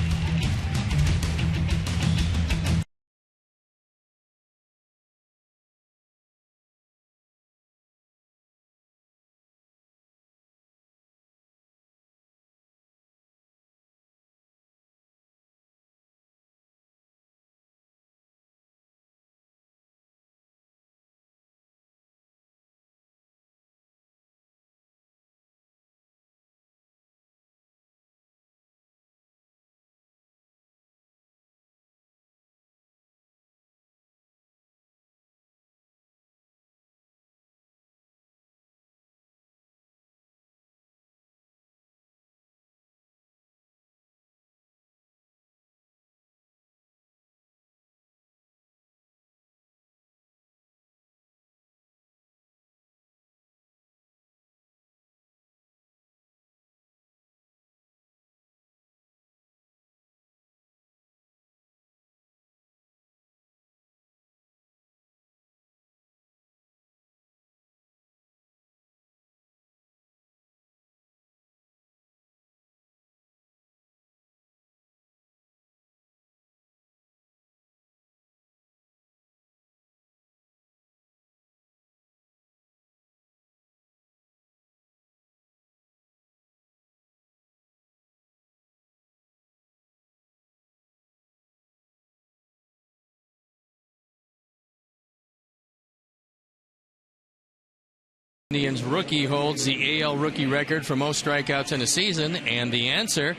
Indians rookie holds the AL rookie record for most strikeouts in a season, and the answer,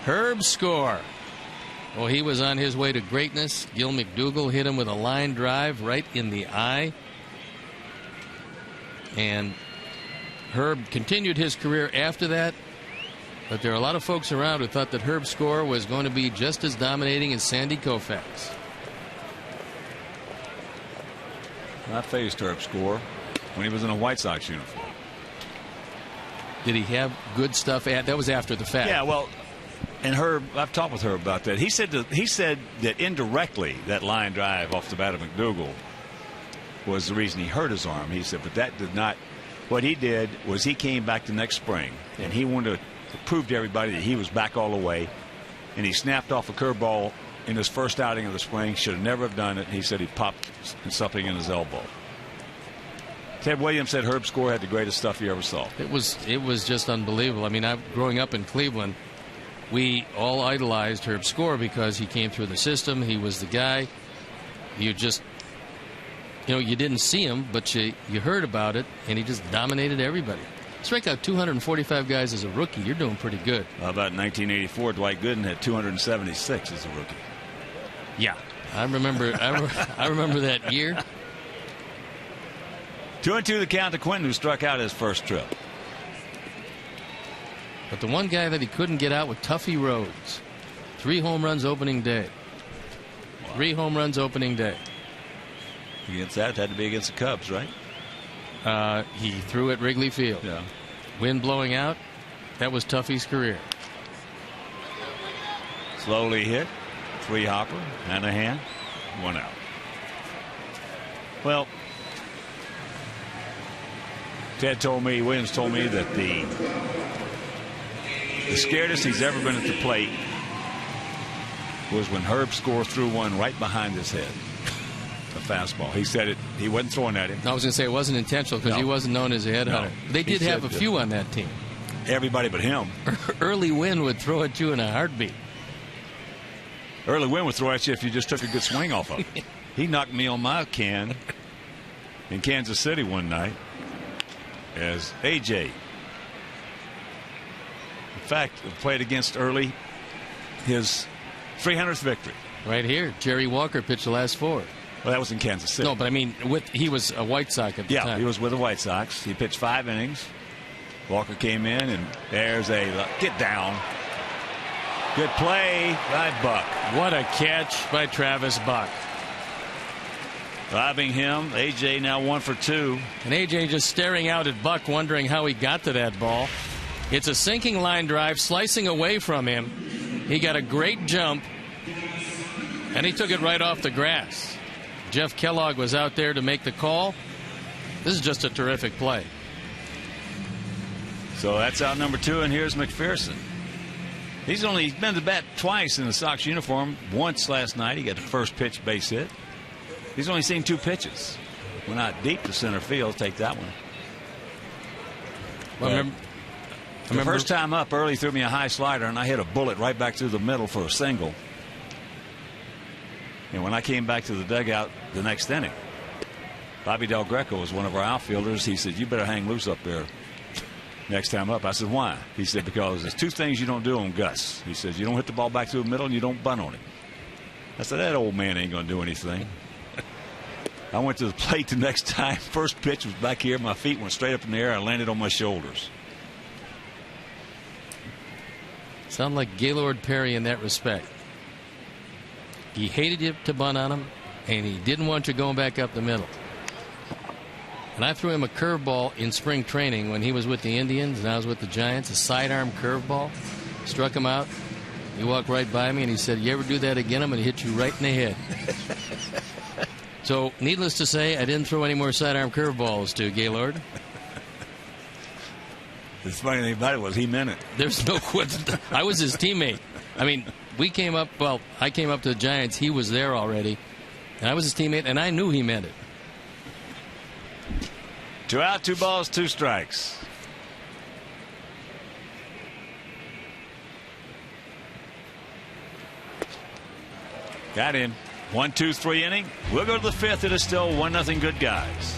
Herb Score. Well, he was on his way to greatness. Gil McDougall hit him with a line drive right in the eye. And Herb continued his career after that. But there are a lot of folks around who thought that Herb Score was going to be just as dominating as Sandy Koufax. I faced Herb Score when he was in a White Sox uniform. Did he have good stuff? That was after the fact. Yeah, well, and Herb, I've talked with Herb about that. He said that indirectly that line drive off the bat of McDougall was the reason he hurt his arm. He said, but that did not. What he did was he came back the next spring, and he wanted to prove to everybody that he was back all the way, and he snapped off a curveball in his first outing of the spring. Should have never have done it. He said he popped something in his elbow. Ted Williams said Herb Score had the greatest stuff he ever saw. It was just unbelievable. I mean, growing up in Cleveland, we all idolized Herb Score because he came through the system. He was the guy. You just, you didn't see him, but you heard about it, and he just dominated everybody. Strike out 245 guys as a rookie. You're doing pretty good. How about in 1984, Dwight Gooden had 276 as a rookie. Yeah, I remember. I remember that year. 2-2 the count to Quinton, who struck out his first trip. But the one guy that he couldn't get out was Tuffy Rhodes. 3 home runs opening day. 3 home runs opening day. Against that, it had to be against the Cubs, right? He threw at Wrigley Field. Yeah. Wind blowing out. That was Tuffy's career. Slowly hit. 3 hopper. And a hand. 1 out. Well, Williams told me that the scaredest he's ever been at the plate was when Herb Score threw one right behind his head. A fastball. He said he wasn't throwing at him. I was going to say it wasn't intentional because he wasn't known as a headhunter. They did have a few on that team. Everybody but him. Early Wynn would throw at you in a heartbeat. Early Wynn would throw at you if you just took a good swing off of it. He knocked me on my can in Kansas City one night as AJ. In fact, played against Early his 300th victory. Right here. Jerry Walker pitched the last 4. Well, that was in Kansas City. No, but I mean, he was a White Sox at the time. Yeah, he was with the White Sox. He pitched 5 innings. Walker came in, and there's a get down. Good play by Buck. What a catch by Travis Buck. Driving him. AJ now 1 for 2. And AJ just staring out at Buck, wondering how he got to that ball. It's a sinking line drive, slicing away from him. He got a great jump, and he took it right off the grass. Jeff Kellogg was out there to make the call. This is just a terrific play. So that's out number 2, and here's McPherson. He's been to bat twice in the Sox uniform. Once last night. He got the first pitch base hit. He's only seen 2 pitches. Went out deep to center field. Take that one. Well, the first time up, Early threw me a high slider, and I hit a bullet right back through the middle for a single. And when I came back to the dugout the next inning, Bobby Del Greco was one of our outfielders. He said, "You better hang loose up there next time up." I said, "Why?" He said, "Because there's 2 things you don't do on Gus." He says, "You don't hit the ball back through the middle, and you don't bunt on him." I said, "That old man ain't going to do anything." I went to the plate the next time. First pitch was back here. My feet went straight up in the air. I landed on my shoulders. Sound like Gaylord Perry in that respect. He hated you to bunt on him, and he didn't want you going back up the middle. And I threw him a curveball in spring training when he was with the Indians and I was with the Giants, a sidearm curveball. Struck him out. He walked right by me, and he said, "You ever do that again, I'm going to hit you right in the head." So, needless to say, I didn't throw any more sidearm curveballs to Gaylord. The funny thing about it was he meant it. There's no question. I was his teammate. I mean, I came up to the Giants. He was there already. And I was his teammate, and I knew he meant it. 2 out, 2 balls, 2 strikes. Got him. 1, 2, 3 inning. We'll go to the 5th. It is still 1-0 Good Guys.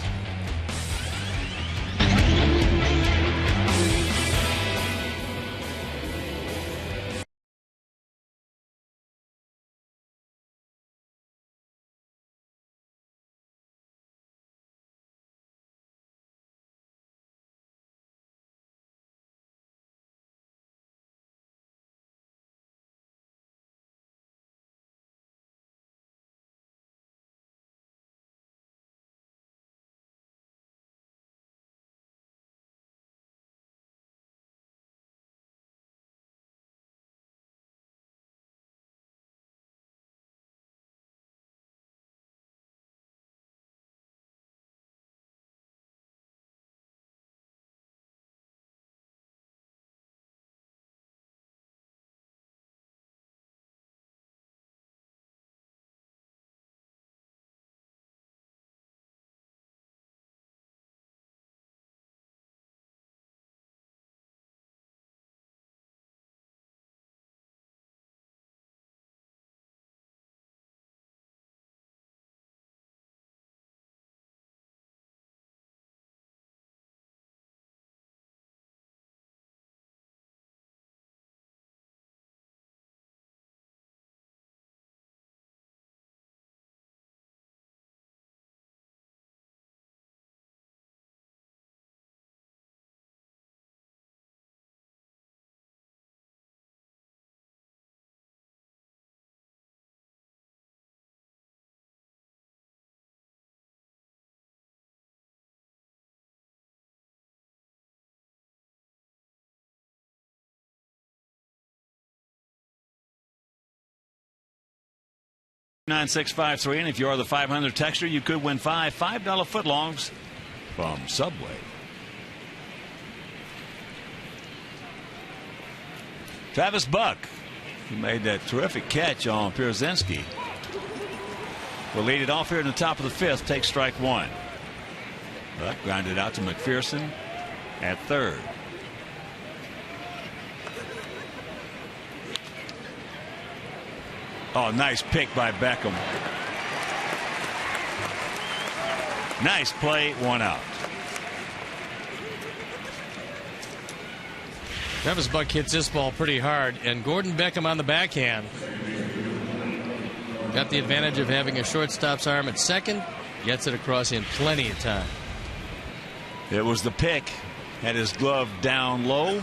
9653, and if you are the 500 texter, you could win $5 footlongs from Subway. Travis Buck, he made that terrific catch on Pierzynski. We'll lead it off here in the top of the fifth. Take strike one. Buck grounded out to McPherson at third. Oh, nice pick by Beckham. Nice play, one out. Travis Buck hits this ball pretty hard, and Gordon Beckham on the backhand got the advantage of having a shortstop's arm at second, gets it across in plenty of time. It was the pick, had his glove down low.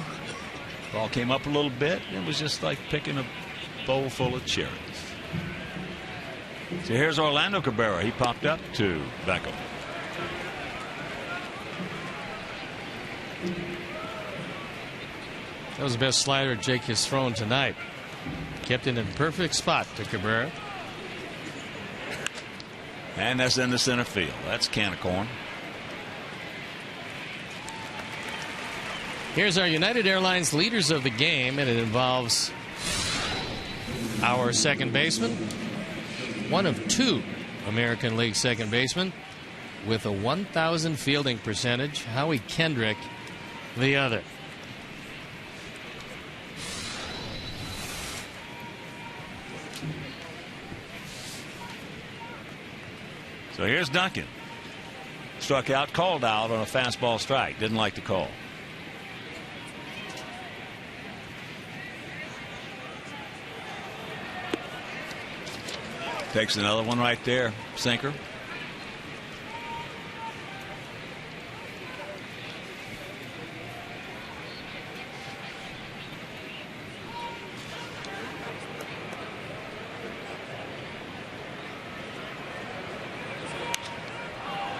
Ball came up a little bit. It was just like picking a bowl full of cherries. So here's Orlando Cabrera. He popped up to Beckham. That was the best slider Jake has thrown tonight. Kept it in perfect spot to Cabrera. And that's in the center field. That's a can of corn. Here's our United Airlines leaders of the game, and it involves our second baseman, one of two American League second basemen with a 1,000 fielding percentage. Howie Kendrick, the other. So here's Duncan. Struck out, called out on a fastball strike. Didn't like the call. Takes another one right there. Sinker.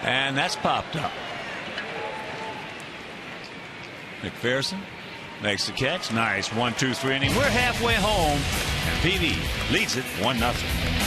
And that's popped up. McPherson makes the catch. Nice 1-2-3 inning. We're halfway home, and PV leads it 1-0.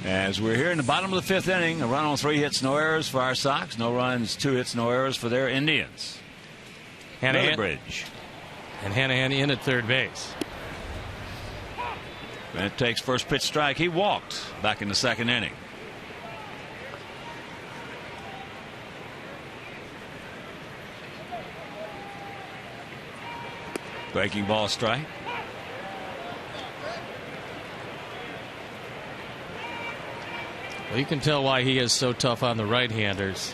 As we're here in the bottom of the fifth inning, a run on 3 hits, no errors for our Sox. No runs, 2 hits, no errors for their Indians. Bridge. And Hanahan in at third base. Bennett takes first pitch strike. He walked back in the second inning. Breaking ball strike. Well, you can tell why he is so tough on the right-handers.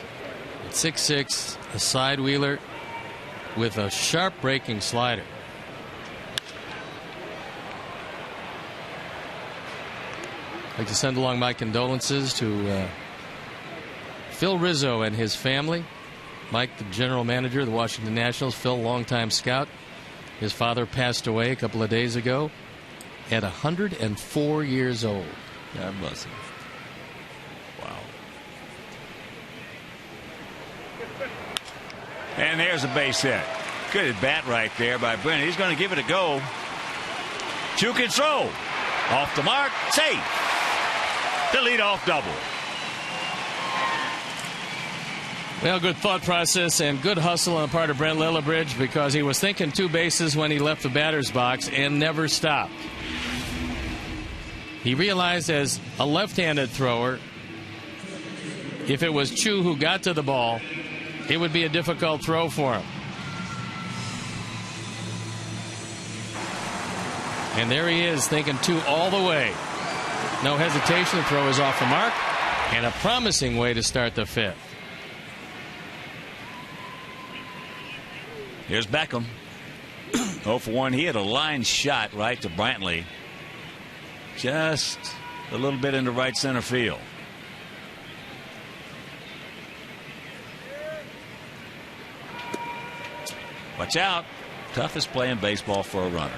At 6'6", a side wheeler with a sharp breaking slider. I'd like to send along my condolences to Phil Rizzo and his family. Mike, the general manager of the Washington Nationals. Phil, longtime scout. His father passed away a couple of days ago at 104 years old. God bless him. Wow. And there's a base hit. Good at bat right there by Brennan. He's going to give it a go. Two can throw. Off the mark. Safe. The leadoff double. Well, good thought process and good hustle on the part of Brent Lillibridge, because he was thinking 2 bases when he left the batter's box and never stopped. He realized as a left-handed thrower, if it was Chu who got to the ball, it would be a difficult throw for him. And there he is, thinking 2 all the way. No hesitation, the throw is off the mark, and a promising way to start the 5th. Here's Beckham. 0 for 1. He had a line shot right to Brantley. Just a little bit into right center field. Watch out. Toughest play in baseball for a runner.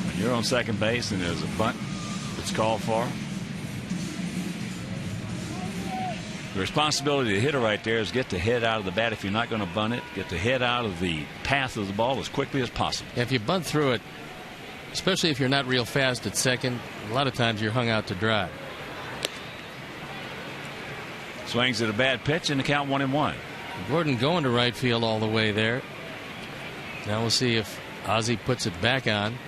When you're on second base and there's a bunt that's called for, the responsibility of the hitter right there is get the head out of the bat. If you're not going to bunt it, get the head out of the path of the ball as quickly as possible. If you bunt through it, especially if you're not real fast at second, a lot of times you're hung out to dry. Swings at a bad pitch and the count 1-1. Gordon going to right field all the way there. Now we'll see if Ozzie puts it back on.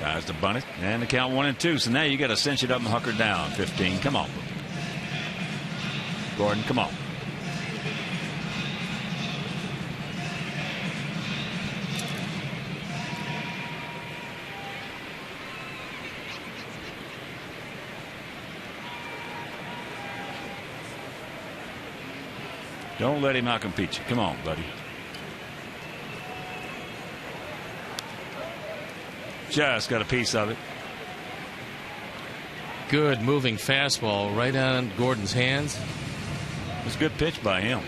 Tries to bunt it, and the count 1-2. So now you got to cinch it up and huck her down. 15. Come on, Gordon. Come on. Don't let him outcompete you. Come on, buddy. Just got a piece of it. Good moving fastball right on Gordon's hands. It's a good pitch by him.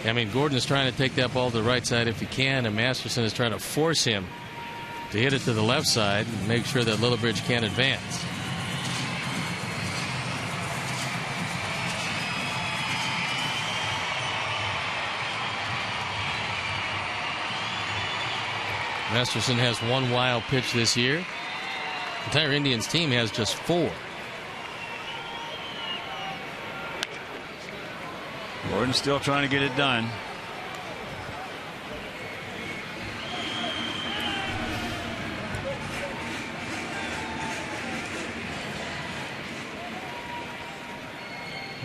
I mean, Gordon is trying to take that ball to the right side if he can, and Masterson is trying to force him to hit it to the left side and make sure that Lillibridge can't advance. Masterson has 1 wild pitch this year. The entire Indians team has just 4. Gordon's still trying to get it done.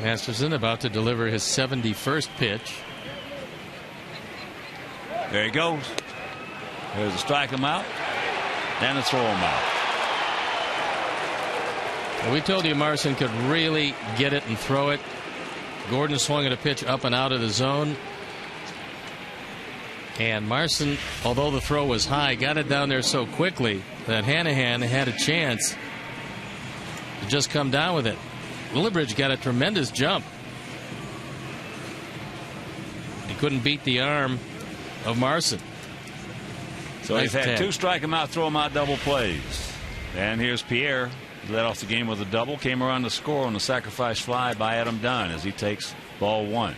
Masterson about to deliver his 71st pitch. There he goes. There's a strike him out and a throw him out. Well, we told you Marson could really get it and throw it. Gordon swung at a pitch up and out of the zone. And Marson, although the throw was high, got it down there so quickly that Hanahan had a chance to just come down with it. Lillibridge got a tremendous jump. He couldn't beat the arm of Marson. So he's had 2 strike him out, throw him out double plays. And here's Pierre. He led off the game with a double. Came around to score on the sacrifice fly by Adam Dunn as he takes ball 1.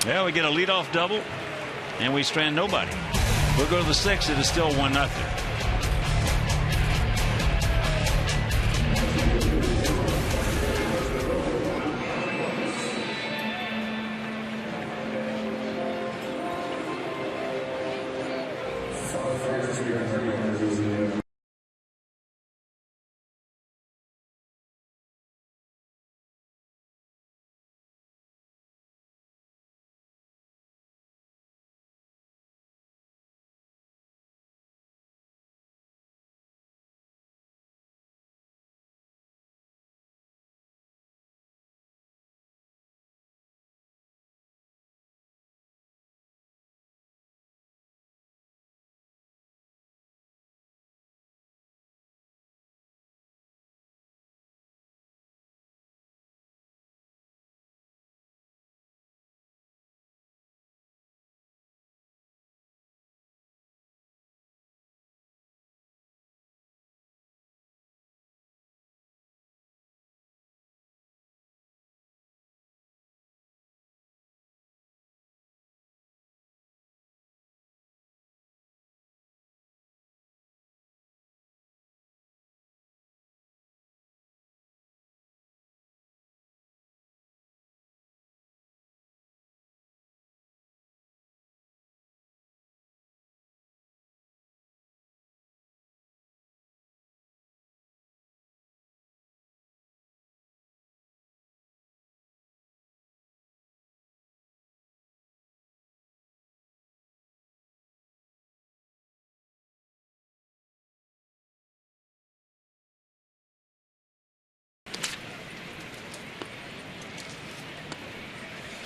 Yeah, we get a leadoff double, and we strand nobody. We'll go to the 6th. It is still 1-0.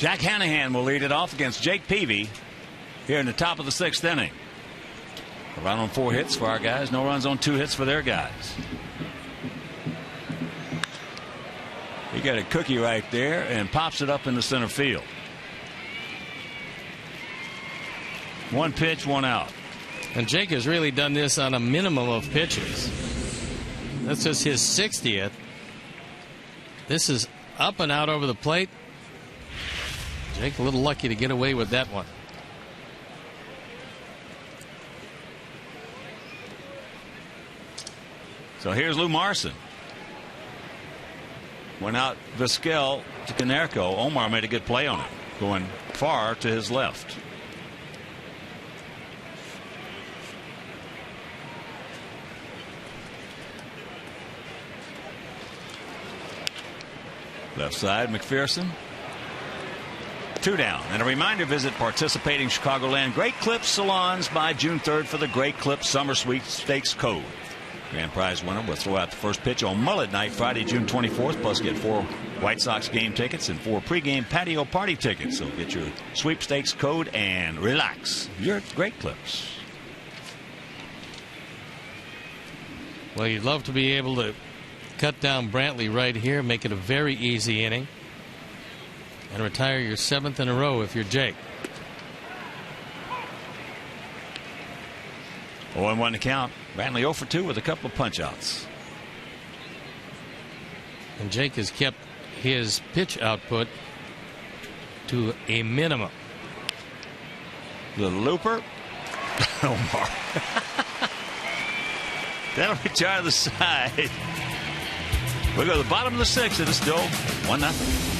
Jack Hanahan will lead it off against Jake Peavy here in the top of the 6th inning. A run on 4 hits for our guys. No runs on 2 hits for their guys. He got a cookie right there and pops it up in the center field. 1 pitch, 1 out. And Jake has really done this on a minimum of pitches. That's just his 60th. This is up and out over the plate. Jake a little lucky to get away with that one. So here's Lou Marson. Went out Vizquel to Canerco. Omar made a good play on it, going far to his left. Left side, McPherson. 2 down. And a reminder, visit participating Chicagoland Great Clips salons by June 3rd for the Great Clips Summer Sweepstakes Code. Grand prize winner will throw out the first pitch on Mullet Night, Friday, June 24th. Plus get 4 White Sox game tickets and 4 pregame patio party tickets. So get your sweepstakes code and relax. You're at Great Clips. Well, you'd love to be able to cut down Brantley right here, make it a very easy inning, and retire your 7th in a row if you're Jake. 0-1 to count. Brantley 0 for 2 with a couple of punch outs. And Jake has kept his pitch output to a minimum. The looper. Omar. That'll be try to the side. We go to the bottom of the 6th. It is still 1-0.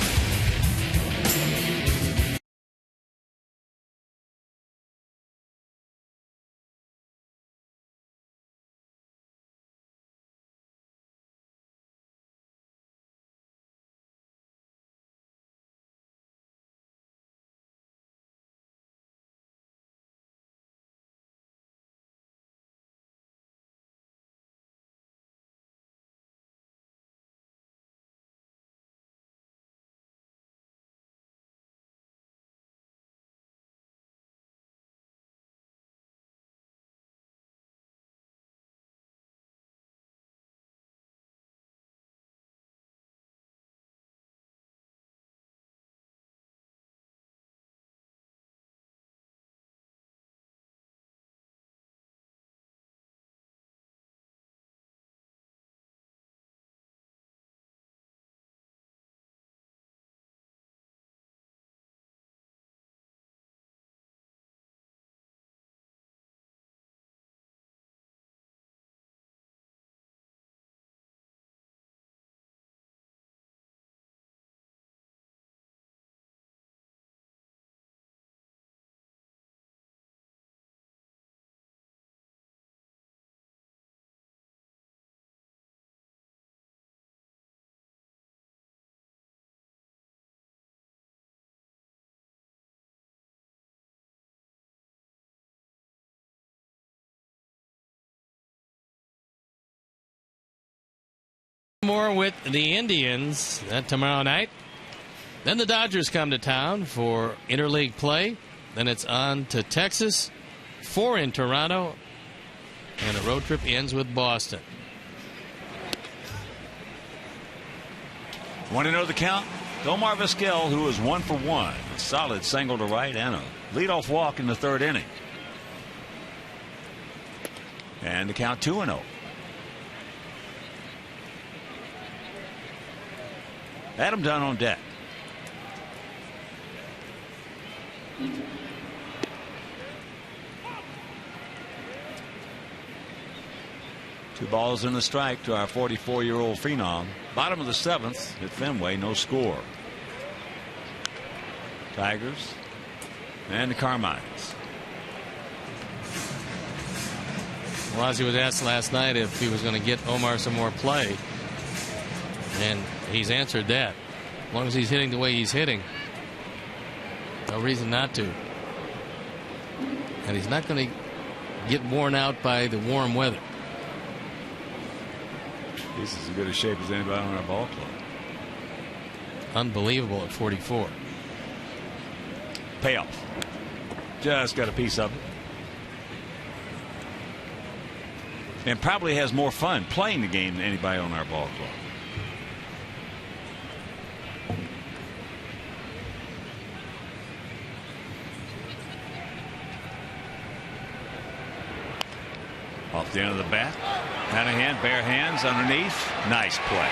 More with the Indians tomorrow night. Then the Dodgers come to town for interleague play. Then it's on to Texas, 4 in Toronto, and the road trip ends with Boston. Want to know the count? Omar Vizquel, who is 1 for 1. A solid single to right and a leadoff walk in the 3rd inning. And the count 2-0. Adam Dunn on deck. Two balls and a strike to our 44-year-old phenom. Bottom of the 7th at Fenway, no score. Tigers and the Carmines. Well, Ozzie was asked last night if he was going to get Omar some more play, and he's answered that. As long as he's hitting the way he's hitting, no reason not to. And he's not going to get worn out by the warm weather. He's as good a shape as anybody on our ball club. Unbelievable at 44. payoff. Just got a piece of it. And probably has more fun playing the game than anybody on our ball club. Off the end of the bat. Hanahan, bare hands underneath. Nice play.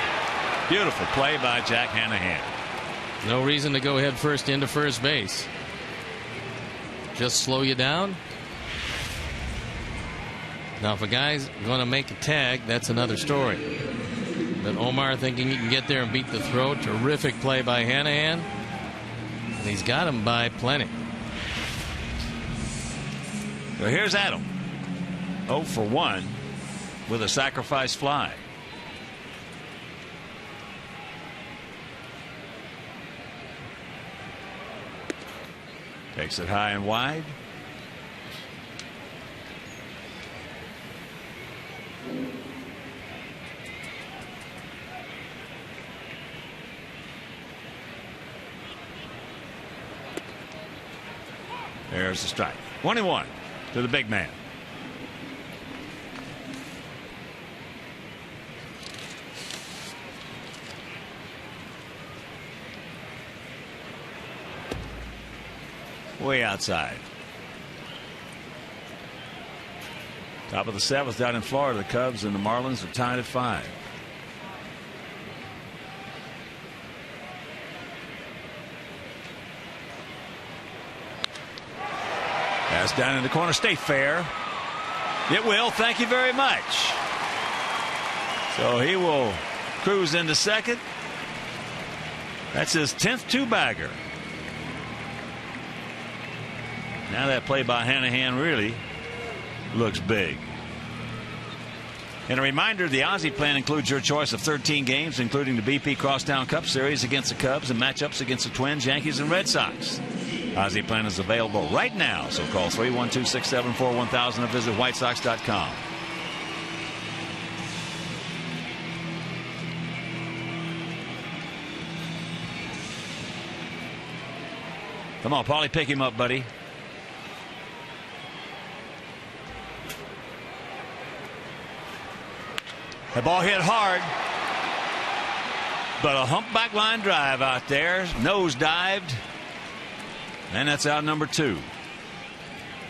Beautiful play by Jack Hanahan. No reason to go head first into first base. Just slow you down. Now, if a guy's going to make a tag, that's another story. But Omar thinking he can get there and beat the throw. Terrific play by Hanahan. And he's got him by plenty. So here's Adam. 0 for 1 with a sacrifice fly. Takes it high and wide. There's the strike. 1-1 to the big man. Way outside. Top of the 7th down in Florida. The Cubs and the Marlins are tied at 5. Pass down in the corner. Stay fair. It will. Thank you very much. So he will cruise into second. That's his 10th two-bagger. Now that play by Hanahan really looks big. And a reminder, the Ozzie plan includes your choice of 13 games, including the BP Crosstown Cup Series against the Cubs and matchups against the Twins, Yankees, and Red Sox. Ozzie plan is available right now, so call 312-674-1000 or visit whitesox.com. Come on, Paulie, pick him up, buddy. The ball hit hard, but a humpback line drive out there, nose dived, and that's out number 2.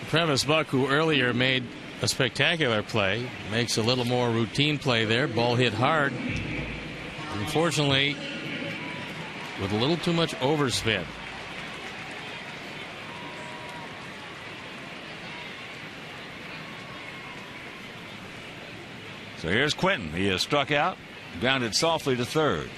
Travis Buck, who earlier made a spectacular play, makes a little more routine play there. Ball hit hard. Unfortunately, with a little too much overspin. So here's Quentin. He is struck out, grounded softly to third.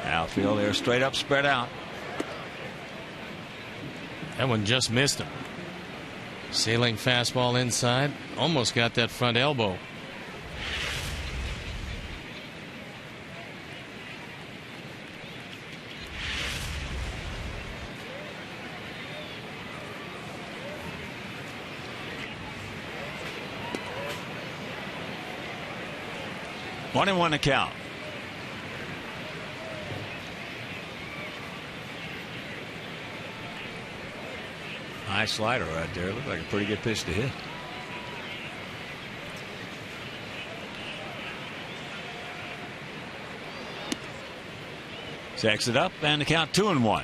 Outfield there, straight up, spread out. That one just missed him. Sailing fastball inside, almost got that front elbow. One and one to count. High slider right there. Looked like a pretty good pitch to hit. Checks it up and the count 2-1.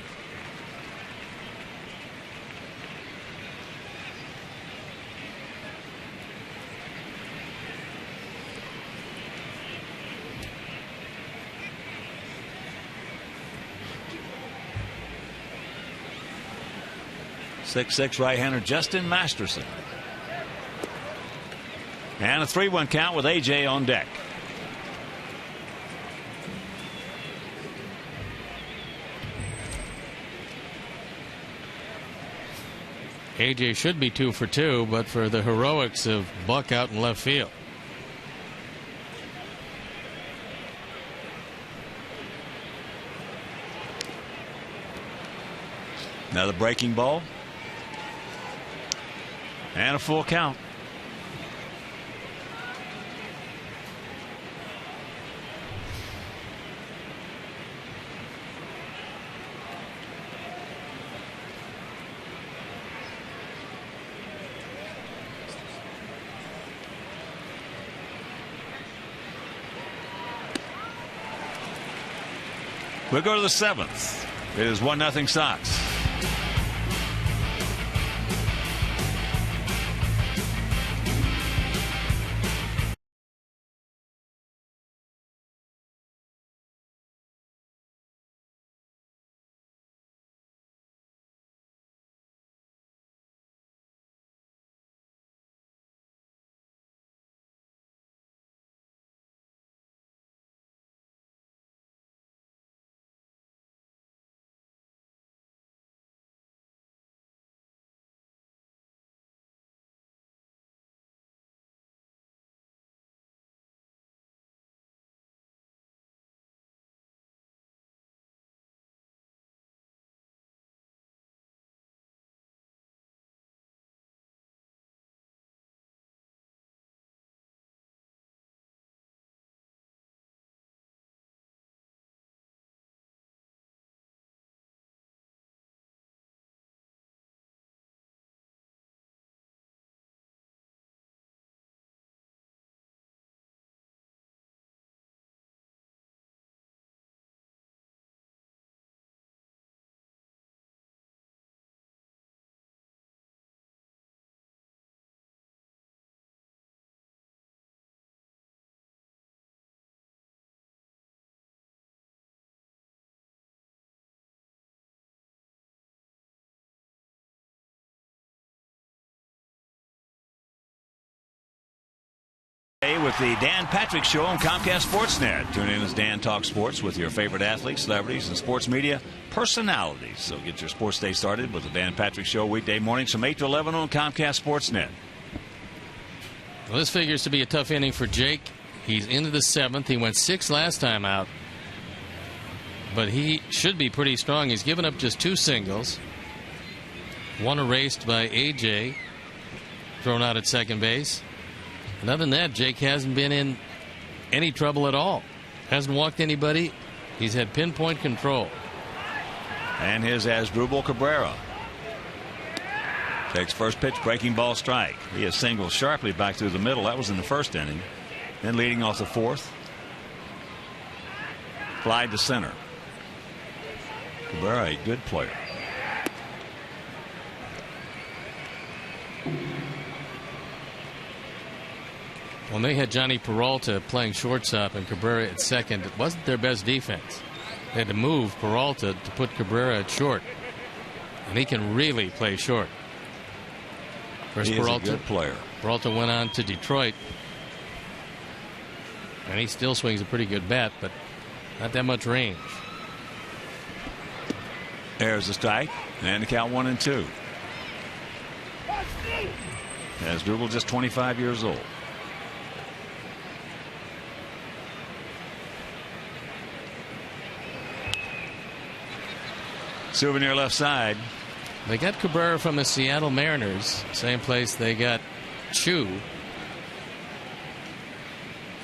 .66 right-hander Justin Masterson. And a 3-1 count with AJ on deck. AJ should be 2 for 2, but for the heroics of Buck out in left field. Another breaking ball. And a full count. We'll go to the 7th. It is 1-0 Sox. With the Dan Patrick Show on Comcast Sportsnet. Tune in as Dan talks sports with your favorite athletes, celebrities, and sports media personalities. So get your sports day started with the Dan Patrick Show weekday mornings from 8 to 11 on Comcast Sportsnet. Well, this figures to be a tough inning for Jake. He's into the 7th. He went 6 last time out. But he should be pretty strong. He's given up just 2 singles. 1 erased by A.J. thrown out at second base. And other than that, Jake hasn't been in any trouble at all. Hasn't walked anybody. He's had pinpoint control. And here's Asdrubal Cabrera. Takes first pitch, breaking ball, strike. He has singled sharply back through the middle. That was in the first inning. Then leading off the 4th. Fly to center. Cabrera, a good player. When they had Johnny Peralta playing shortstop and Cabrera at second, it wasn't their best defense. They had to move Peralta to put Cabrera at short. And he can really play short. First, he is a good player. Peralta went on to Detroit. And he still swings a pretty good bat, but not that much range. There's a strike. And the count 1-2. Asdrubal just 25 years old. Souvenir left side. They got Cabrera from the Seattle Mariners, same place they got Chu,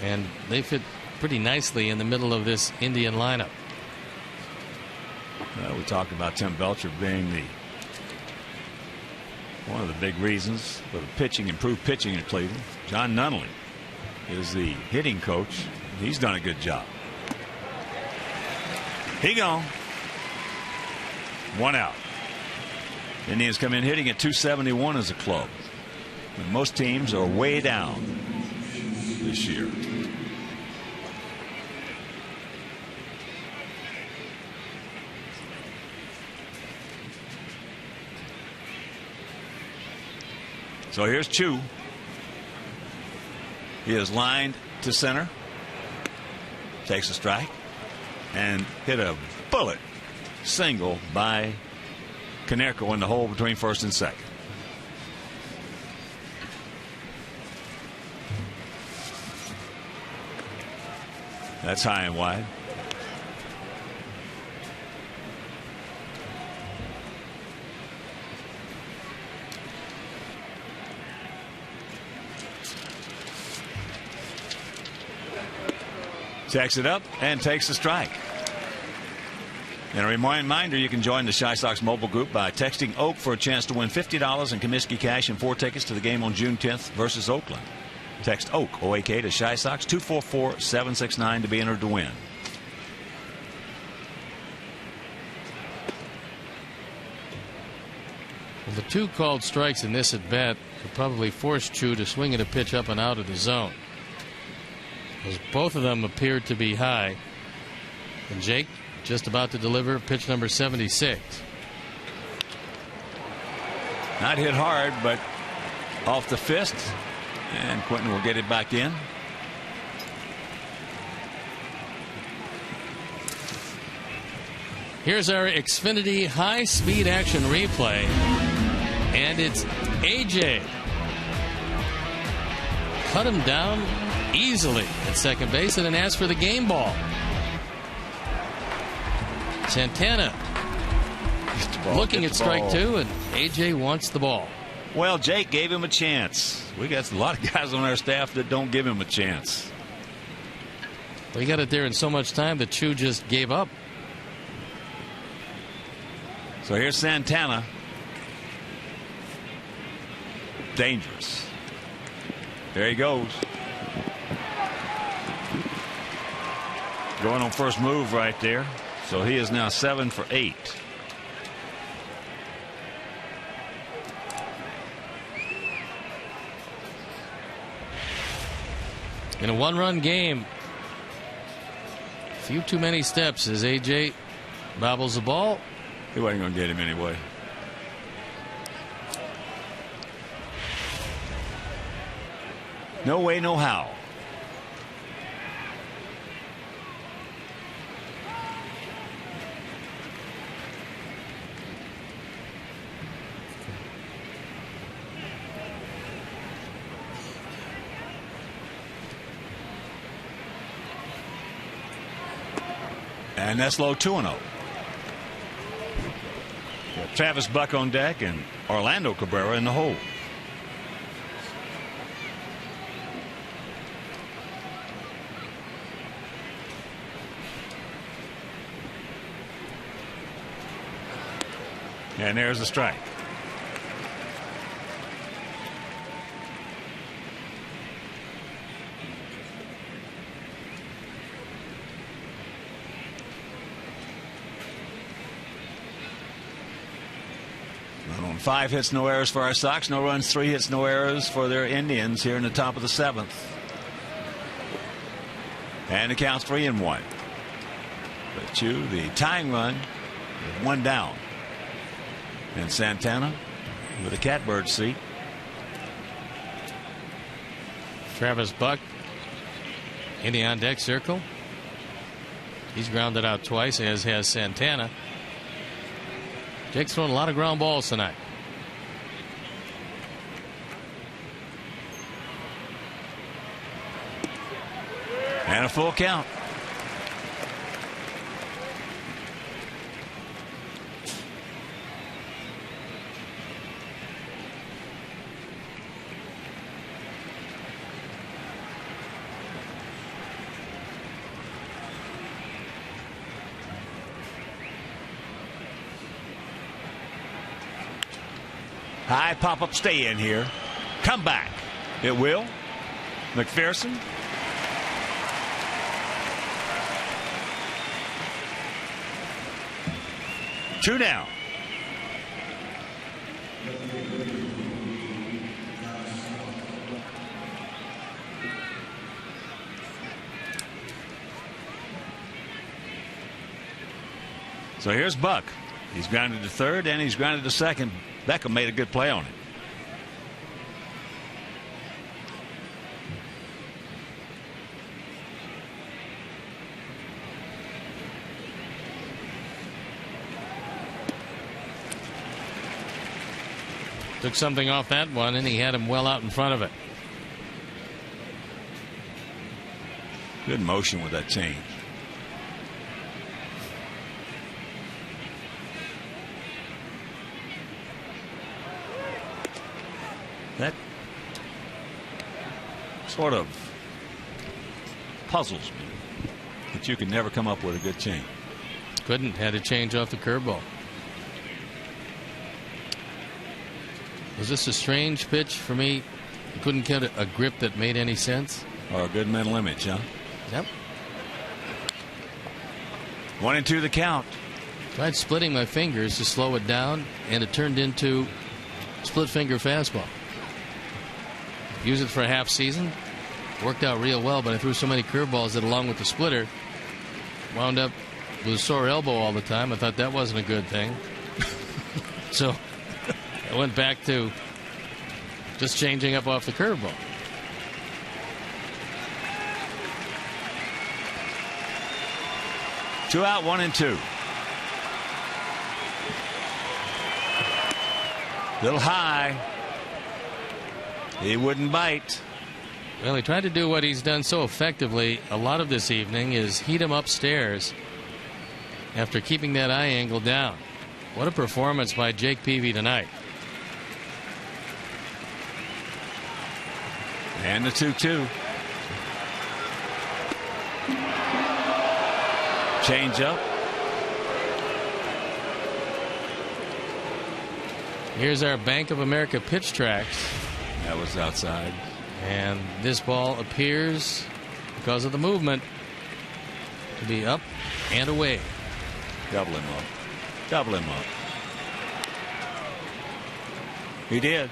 and they fit pretty nicely in the middle of this Indian lineup. Well, we talked about Tim Belcher being one of the big reasons for the pitching, improved pitching in Cleveland. John Nunnally is the hitting coach. He's done a good job. He gone. 1 out. Indians come in hitting at .271 as a club. And most teams are way down this year. So here's Chu. He is lined to center. Takes a strike and hit a bullet single by Konerko in the hole between first and second. That's high and wide. Takes it up and takes the strike. And a reminder, you can join the Chi Sox mobile group by texting Oak for a chance to win $50 in Comiskey cash and 4 tickets to the game on June 10th versus Oakland. Text Oak, O-A-K, to Chi Sox 244-769 to be entered to win. Well, the 2 called strikes in this at bat could probably force Chu to swing at a pitch up and out of the zone, because both of them appeared to be high. And Jake just about to deliver pitch number 76. Not hit hard, but off the fist, and Quentin will get it back in. Here's our Xfinity high-speed action replay, and it's AJ. Cut him down easily at second base and then asked for the game ball. Santana looking at strike 2, and AJ wants the ball. Well, Jake gave him a chance. We got a lot of guys on our staff that don't give him a chance. Well, he got it there in so much time that Chu just gave up. So here's Santana. Dangerous. There he goes. Going on first move right there. So he is now 7 for 8. In a 1-run game, a few too many steps as AJ bobbles the ball. He wasn't going to get him anyway. No way, no how. And that's low 2-0. Travis Buck on deck and Orlando Cabrera in the hole. And there's the strike. On 5 hits, no errors for our Sox. No runs, 3 hits, no errors for their Indians here in the top of the 7th. And it counts 3-1. But Chu, the tying run, is 1 down. And Santana with a catbird seat. Travis Buck in the on deck circle. He's grounded out twice, as has Santana. Jake's thrown a lot of ground balls tonight. And a full count. High pop-up stay in here. Come back. It will. McPherson. Two down. So here's Buck. He's grounded to third and he's grounded to second. Beckham made a good play on it. Took something off that one, and he had him well out in front of it. Good motion with that change. That sort of puzzles me, that you can never come up with a good change. Couldn't. Had to change off the curveball. Was this a strange pitch for me? You couldn't get a grip that made any sense? Or a good mental image, huh? Yep. 1-2 the count. Tried splitting my fingers to slow it down, and it turned into split finger fastball. Use it for a half season. Worked out real well, but I threw so many curveballs that along with the splitter, wound up with a sore elbow all the time. I thought that wasn't a good thing. So I went back to just changing up off the curveball. Two out, 1-2. Little high. He wouldn't bite. Well, he tried to do what he's done so effectively a lot of this evening, is heat him upstairs after keeping that eye angle down. What a performance by Jake Peavy tonight. And the 2-2. Change up. Here's our Bank of America pitch tracks. That was outside. And this ball appears, because of the movement, to be up and away. Double him up. Double him up. He did.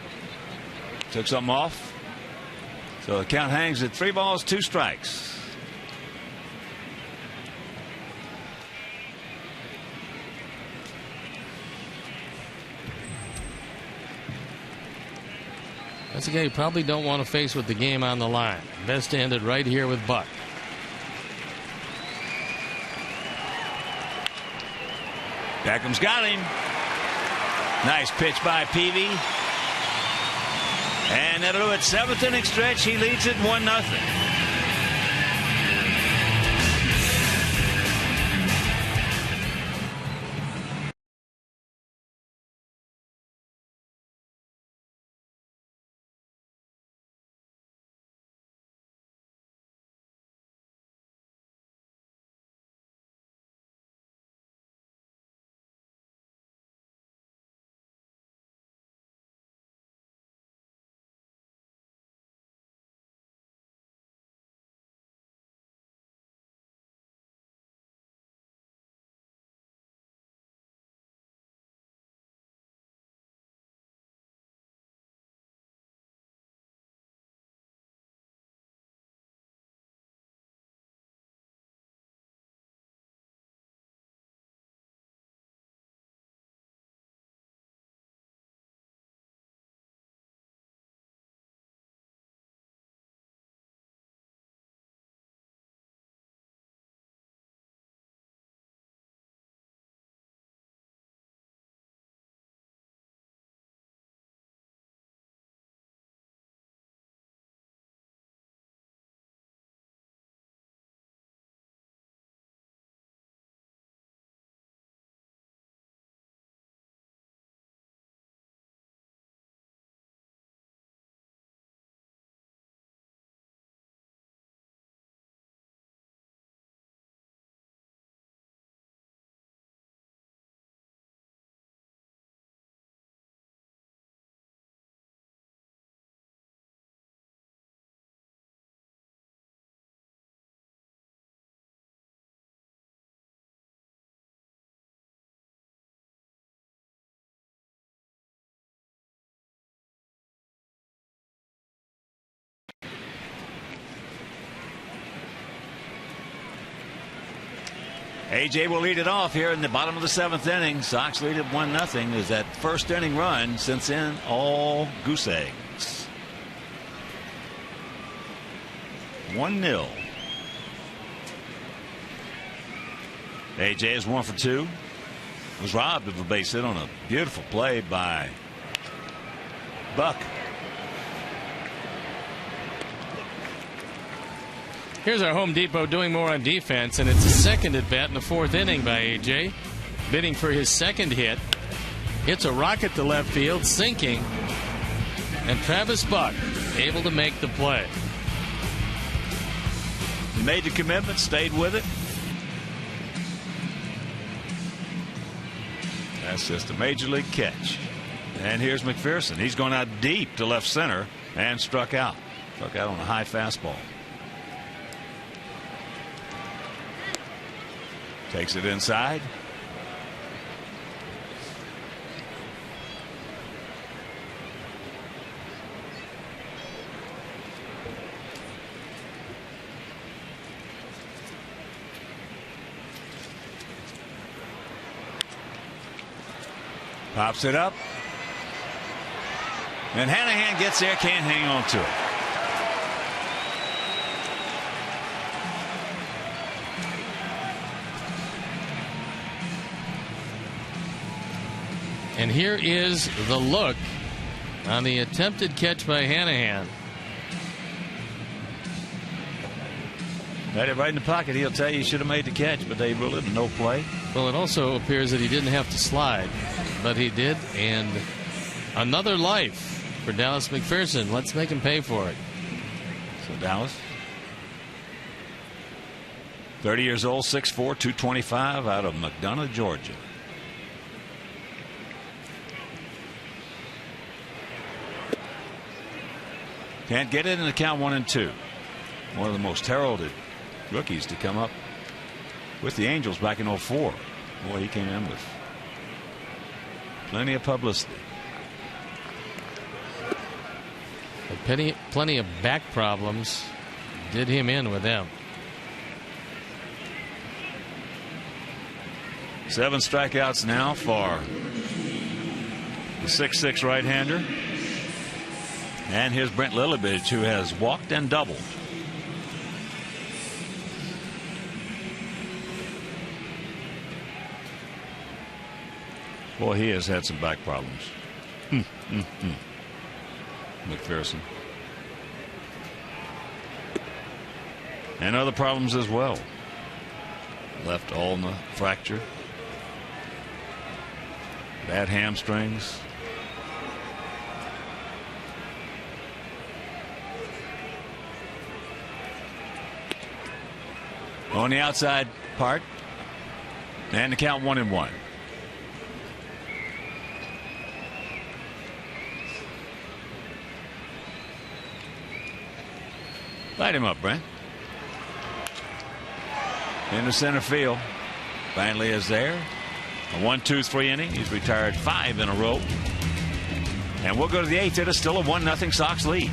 Took something off. So the count hangs at 3 balls, 2 strikes. That's a guy you probably don't want to face with the game on the line. Best to end it right here with Buck. Beckham's got him. Nice pitch by Peavy. And that'll do it. 7th inning stretch. He leads it 1-0. AJ will lead it off here in the bottom of the 7th inning. Sox lead it 1-0. Is that first inning run since in all goose eggs. 1-0. AJ is 1 for 2. Was robbed of a base hit on a beautiful play by Buck. Here's our Home Depot doing more on defense, and it's a second at bat in the 4th inning by AJ, bidding for his second hit. Hits a rocket to left field, sinking, and Travis Buck able to make the play. Made the commitment, stayed with it. That's just a major league catch. And here's McPherson. He's going out deep to left center and struck out. Struck out on a high fastball. Takes it inside. Pops it up. And Hanahan gets there, can't hang on to it. And here is the look on the attempted catch by Hanahan. Had it right in the pocket. He'll tell you he should have made the catch, but they ruled it no play. Well, it also appears that he didn't have to slide, but he did, and another life for Dallas McPherson. Let's make him pay for it. So Dallas, 30 years old, 6'4", 225, out of McDonough, Georgia. Can't get it in the count 1-2. One of the most heralded rookies to come up with the Angels back in 04. Boy, he came in with plenty of publicity. Plenty of back problems did him in with them. 7 strikeouts now for the 6'6" right-hander. And here's Brent Lillibridge, who has walked and doubled. Boy, he has had some back problems. McPherson. And other problems as well. Left ulna fracture. Bad hamstrings. On the outside part. And the count 1-1. Light him up, Brent. Into center field. Finally is there. A 1-2-3 inning. He's retired 5 in a row. And we'll go to the 8th. It is still a 1-0 Sox lead.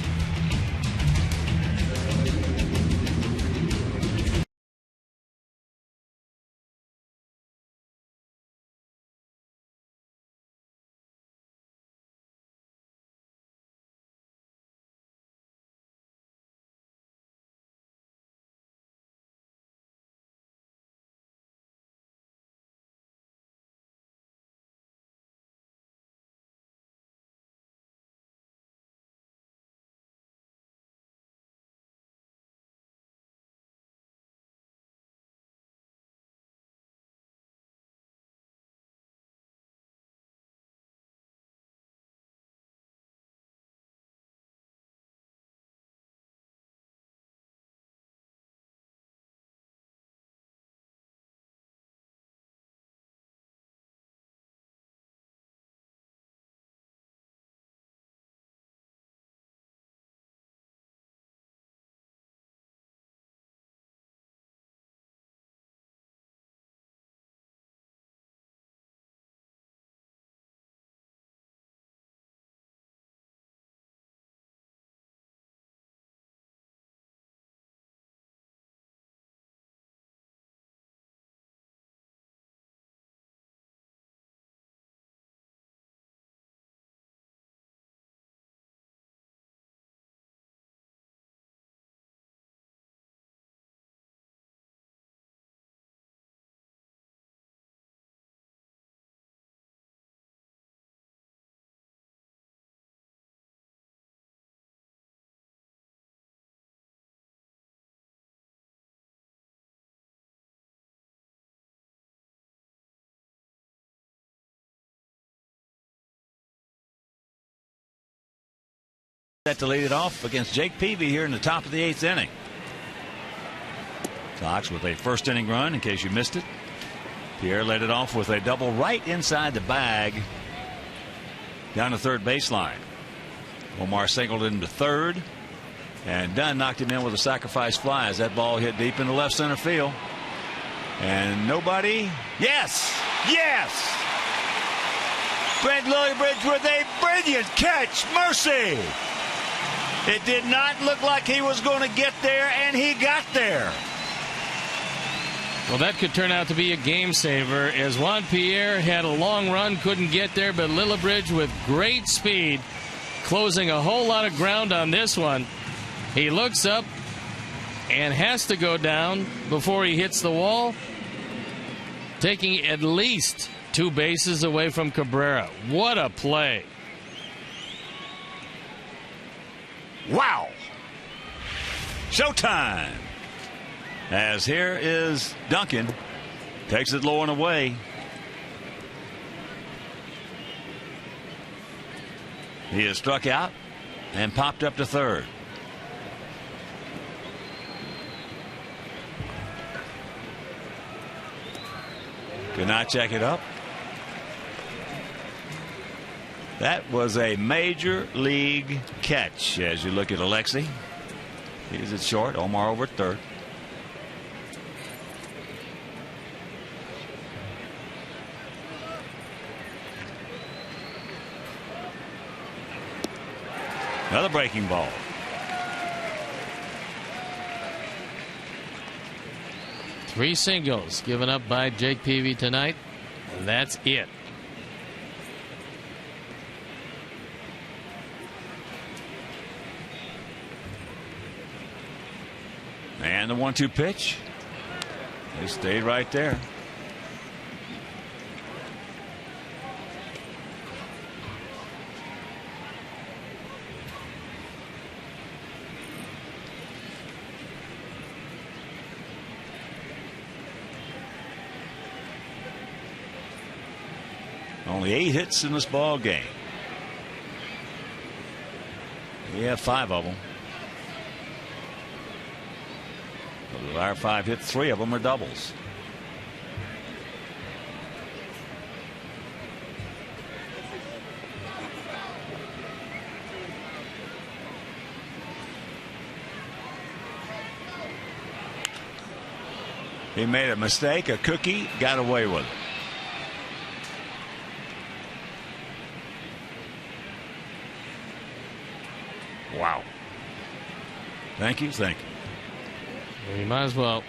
Set to lead it off against Jake Peavy here in the top of the 8th inning. Sox with a first inning run, in case you missed it. Pierre led it off with a double right inside the bag down the third baseline. Omar singled into third, and Dunn knocked him in with a sacrifice fly as that ball hit deep into left center field. And nobody. Yes! Yes! Brent Lillibridge with a brilliant catch. Mercy! It did not look like he was going to get there, and he got there. Well, that could turn out to be a game saver as Juan Pierre had a long run, couldn't get there, but Lillibridge with great speed, closing a whole lot of ground on this one. He looks up and has to go down before he hits the wall, taking at least 2 bases away from Cabrera. What a play. Wow. Showtime. As here is Duncan. Takes it low and away. He is struck out and popped up to third. Could not check it up. That was a major league catch as you look at Alexi. He's at short. Omar over at third. Another breaking ball. Three singles given up by Jake Peavy tonight. And that's it. And the 1-2 pitch. They stayed right there. Only 8 hits in this ball game. We have 5 of them. Of our 5 hits, 3 of them are doubles. He made a mistake, a cookie, got away with it. Wow. Thank you, thank you. You might as well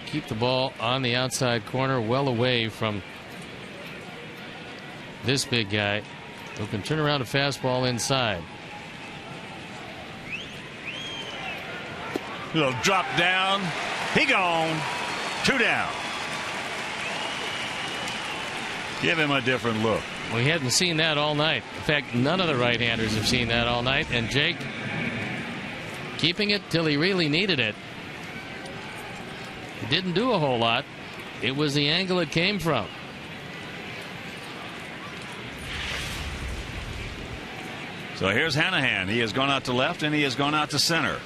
keep the ball on the outside corner, well away from this big guy who can turn around a fastball inside. Little drop down. He gone. 2 down. Give him a different look. We hadn't seen that all night. In fact, none of the right-handers have seen that all night. And Jake keeping it till he really needed it. It didn't do a whole lot. It was the angle it came from. So here's Hanahan. He has gone out to left and he has gone out to center.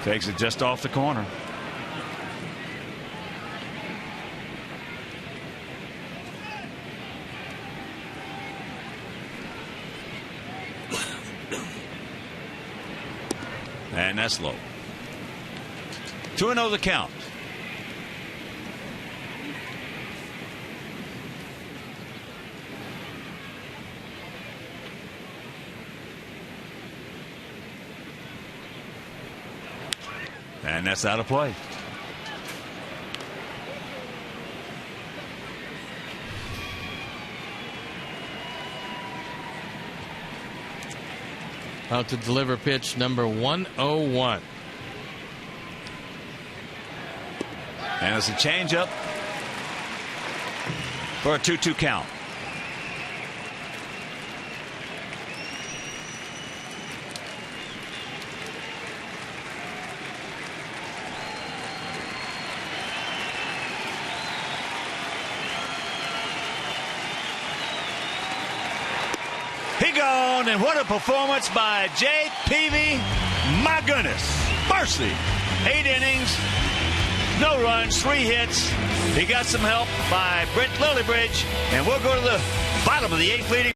Takes it just off the corner. And that's low. 2-0 the count. And that's out of play. Out to deliver pitch number 101. And it's a changeup for a 2-2 count. He gone, and what a performance by Jake Peavy. My goodness. Mercy. 8 innings. No runs, 3 hits. He got some help by Brent Lillibridge, and we'll go to the bottom of the 8th leading.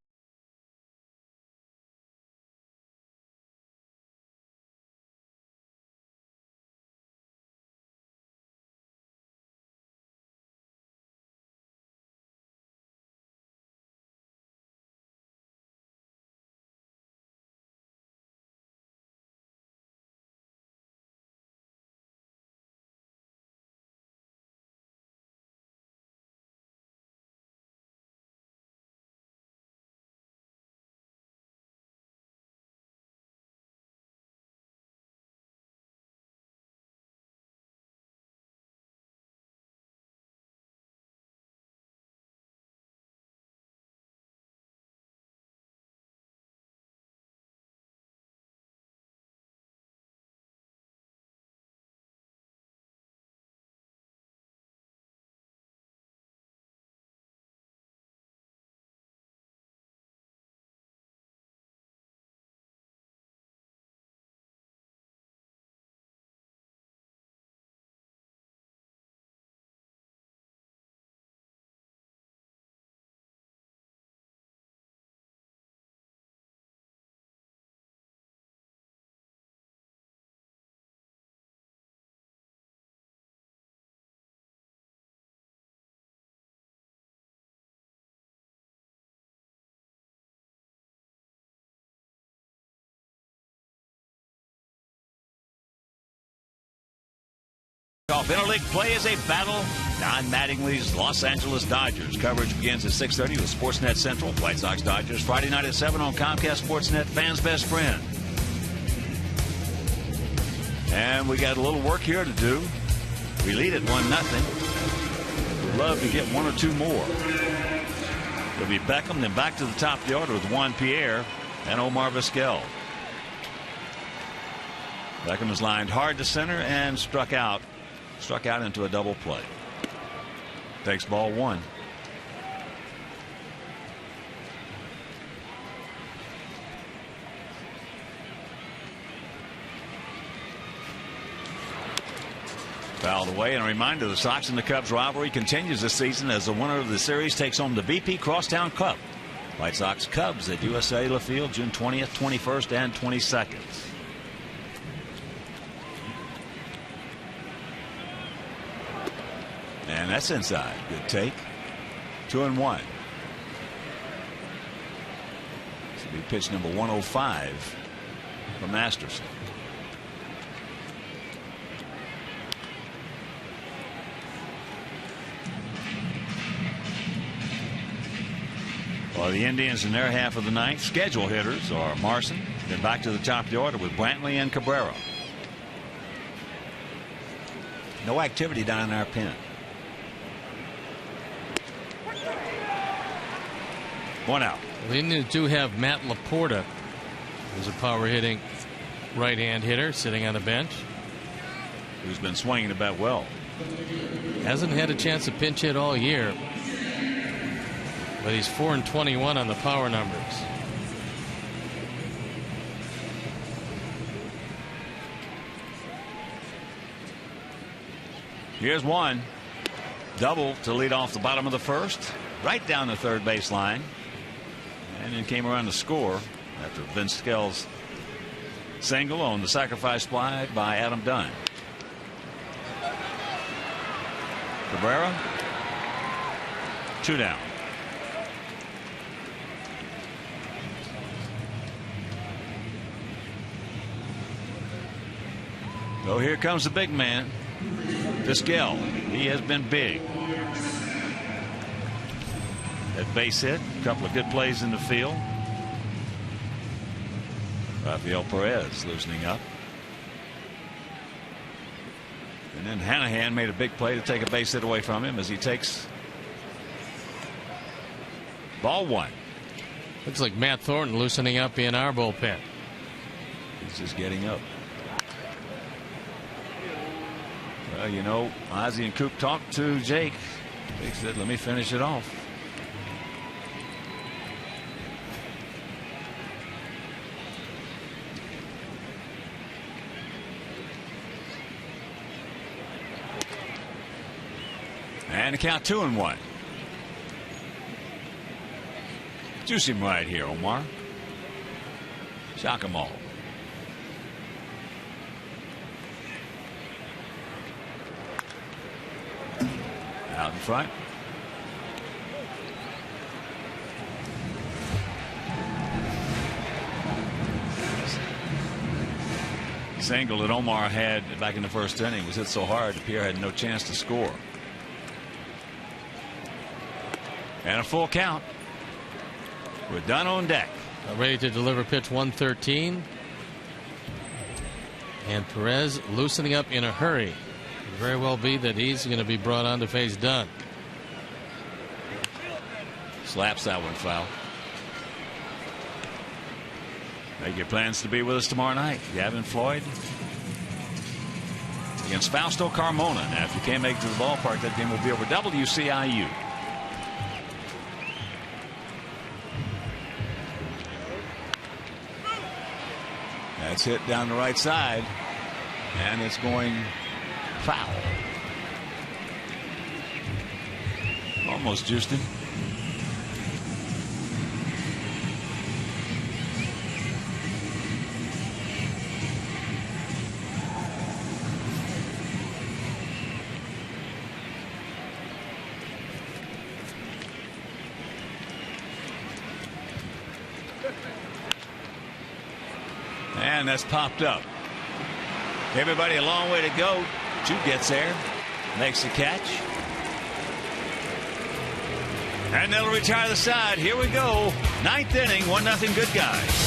Off interleague play is a battle. Don Mattingly's Los Angeles Dodgers. Coverage begins at 6:30 with Sportsnet Central. White Sox Dodgers Friday night at 7 on Comcast Sportsnet, fans' best friend. And we got a little work here to do. We lead at 1-0. We'd love to get one or two more. It'll be Beckham, then back to the top of the order with Juan Pierre and Omar Vizquel. Beckham is lined hard to center and struck out into a double play. Takes ball one. Fouled away, and a reminder the Sox and the Cubs rivalry continues this season as the winner of the series takes home the BP Crosstown Cup. White Sox Cubs at USA LaField June 20th, 21st, and 22nd. And that's inside. Good take. 2-1. This will be pitch number 105 from Masterson. Well, the Indians in their half of the ninth schedule hitters are Marson, then back to the top of the order with Brantley and Cabrera. No activity down in our pen. One out. The Indians do have Matt Laporta, who's a power hitting right-hand hitter sitting on the bench. Who's been swinging the bat well. Hasn't had a chance to pinch hit all year. But he's 4-21 on the power numbers. Here's one. Double to lead off the bottom of the first. Right down the third base line. And then came around to score after Vizquel's single on the sacrifice fly by Adam Dunn. Cabrera. 2 down. So here comes the big man, Vizquel. He has been big. That base hit, a couple of good plays in the field. Rafael Perez loosening up. And then Hanahan made a big play to take a base hit away from him as he takes ball one. Looks like Matt Thornton loosening up in our bullpen. He's just getting up. Well, you know, Ozzie and Coop talked to Jake. Jake said, let me finish it off. And the count 2-1. Juice him right here, Omar. Shock 'em all. Out in front. Single that Omar had back in the first inning was hit so hard that Pierre had no chance to score. And a full count. We're done on deck. Ready to deliver pitch 113. And Perez loosening up in a hurry. Could very well be that he's going to be brought on to face Dunn. Slaps that one foul. Make your plans to be with us tomorrow night. Gavin Floyd against Fausto Carmona. Now, if you can't make it to the ballpark, that game will be over WCIU. That's hit down the right side, and it's going foul. Almost juiced him. And that's popped up. Everybody a long way to go Chu gets there, makes the catch. And they'll retire the side. Here we go. 9th inning, 1-0 Good Guys.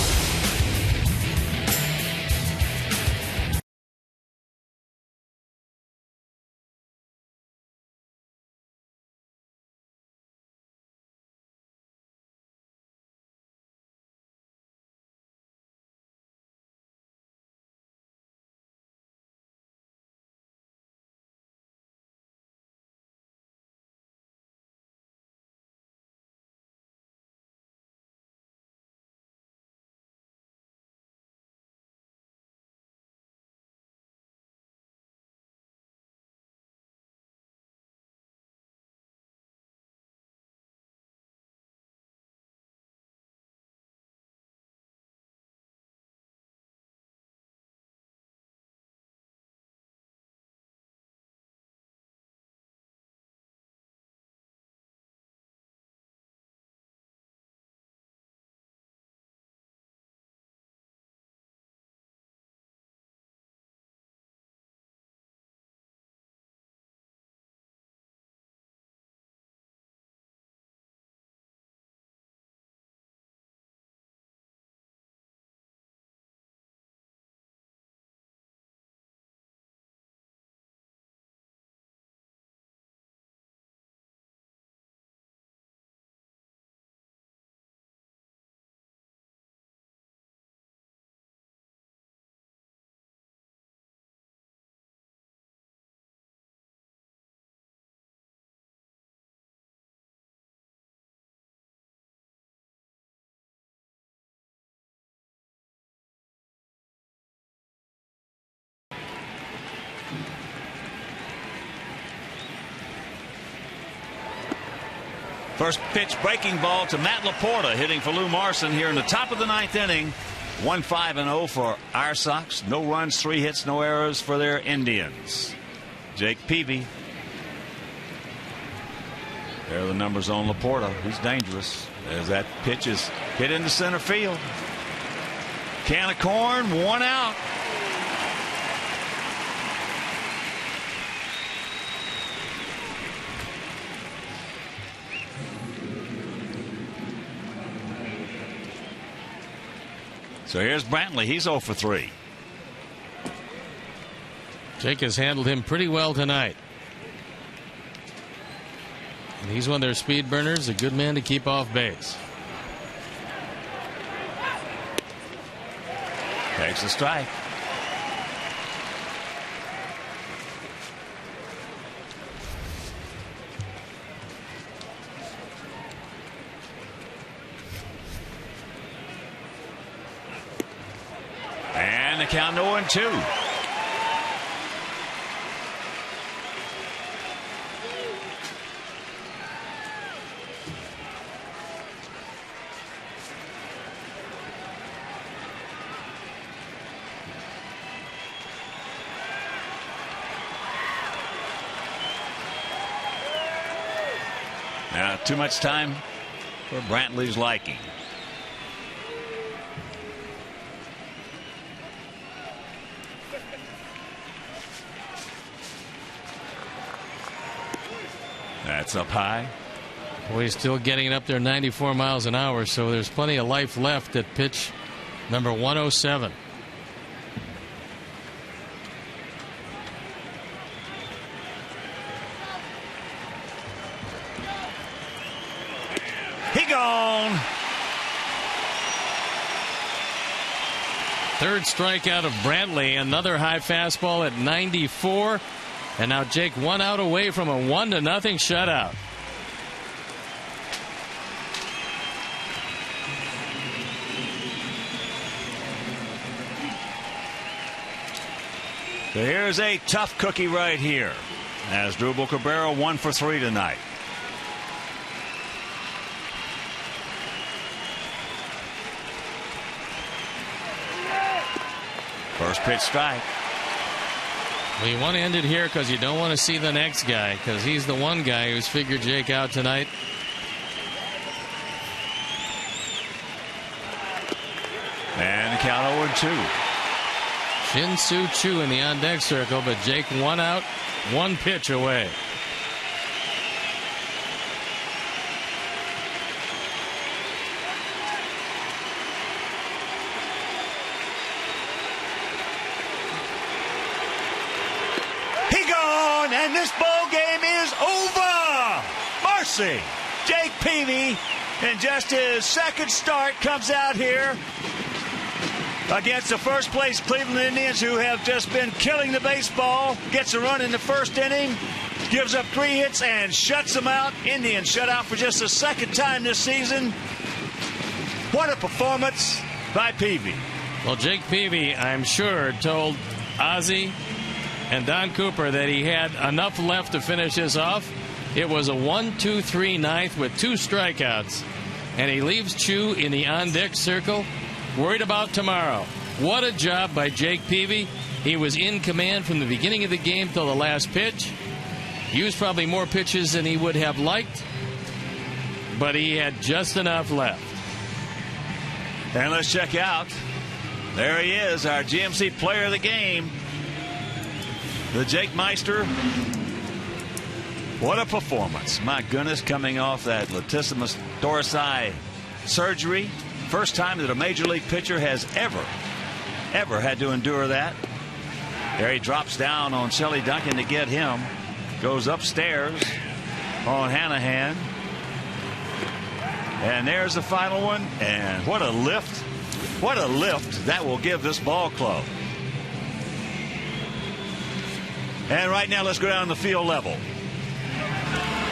First pitch breaking ball to Matt Laporta, hitting for Lou Marson here in the top of the 9th inning. 1-5-0 for our Sox. No runs, 3 hits, no errors for their Indians. Jake Peavy. There are the numbers on Laporta. He's dangerous as that pitch is hit into center field. Can of corn, 1 out. So here's Brantley. He's 0 for 3. Jake has handled him pretty well tonight. And he's one of their speed burners, a good man to keep off base. Takes a strike. And the count 0-2. Now, too much time for Brantley's liking. That's up high. Boy, he's still getting it up there 94 miles an hour, so there's plenty of life left at pitch number 107. He gone. Third strikeout of Brantley. Another high fastball at 94. And now Jake 1 out away from a 1-0 shutout. So here's a tough cookie right here as Drupal Cabrera 1 for 3 tonight. First pitch strike. Well, you want to end it here because you don't want to see the next guy, because he's the one guy who's figured Jake out tonight. And the count 0-2. Shin-Soo Choo in the on-deck circle, but Jake 1 out, 1 pitch away. He gone, and this ball game is over. Mercy. Jake Peavy, in just his second start, comes out here against the first place Cleveland Indians, who have just been killing the baseball. Gets a run in the first inning, gives up 3 hits and shuts them out. Indians shut out for just the second time this season. What a performance by Peavy. Well, Jake Peavy, I'm sure, told Ozzie and Don Cooper that he had enough left to finish this off. It was a 1-2-3 ninth with 2 strikeouts, and he leaves Choo in the on-deck circle, worried about tomorrow. What a job by Jake Peavy. He was in command from the beginning of the game till the last pitch. Used probably more pitches than he would have liked, but he had just enough left. And let's check out. There he is, our GMC player of the game, the Jake Meister. What a performance. My goodness, coming off that latissimus dorsi surgery. First time that a major league pitcher has ever had to endure that. There he drops down on Shelley Duncan to get him. Goes upstairs on Hanahan. And there's the final one. And what a lift. What a lift that will give this ball club. And right now, let's go down the field level.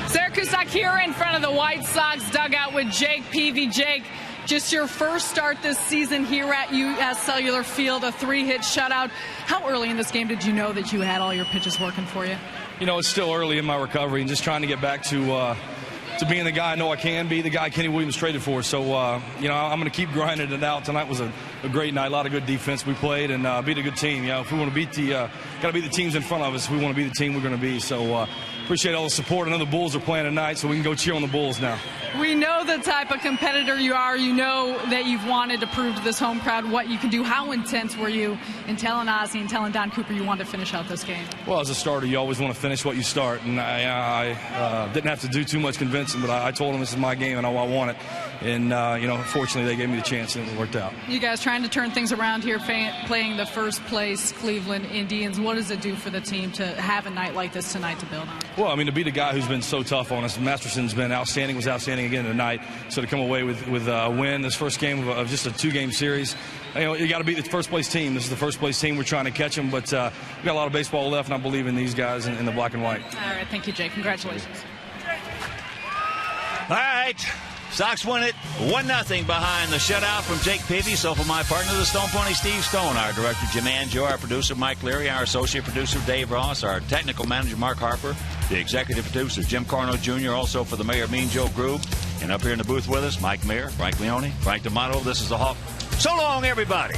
Sarah Cusack here in front of the White Sox dugout with Jake Peavy. Jake, just your first start this season here at US Cellular Field, a 3-hit shutout. How early in this game did you know that you had all your pitches working for you? You know, it's still early in my recovery and just trying to get back to being the guy I know I can be, the guy Kenny Williams traded for. So, you know, I'm going to keep grinding it out. Tonight was a great night, a lot of good defense we played, and beat a good team. You know, if we want to beat got to beat the teams in front of us. If we want to be the team we're going to be. So, appreciate all the support. I know the Bulls are playing tonight, so we can go cheer on the Bulls now. We know the type of competitor you are. You know that you've wanted to prove to this home crowd what you can do. How intense were you in telling Ozzie and telling Don Cooper you wanted to finish out this game? Well, as a starter, you always want to finish what you start, and I didn't have to do too much convincing, but I told them this is my game and I want it. And, you know, fortunately, they gave me the chance and it worked out. You guys trying to turn things around here, playing the first place Cleveland Indians. What does it do for the team to have a night like this tonight to build on? Well, I mean, to be the guy who's been so tough on us, Masterson's been outstanding, was outstanding again tonight. So to come away with a win, this first game of just a 2-game series, you know, you got to beat the first place team. This is the first place team. We're trying to catch them, but we got a lot of baseball left, and I believe in these guys in the black and white. All right, thank you, Jake. Congratulations. All right. Sox win it 1-0 behind the shutout from Jake Peavy. So for my partner, the Stone Pony, Steve Stone, our director, Jim Angio, our producer, Mike Leary, our associate producer, Dave Ross, our technical manager, Mark Harper, the executive producer, Jim Carno Jr., also for the mayor, Mean Joe Grube. And up here in the booth with us, Mike Mayer, Frank Leone, Frank D'Amato. This is the Hawk. So long, everybody.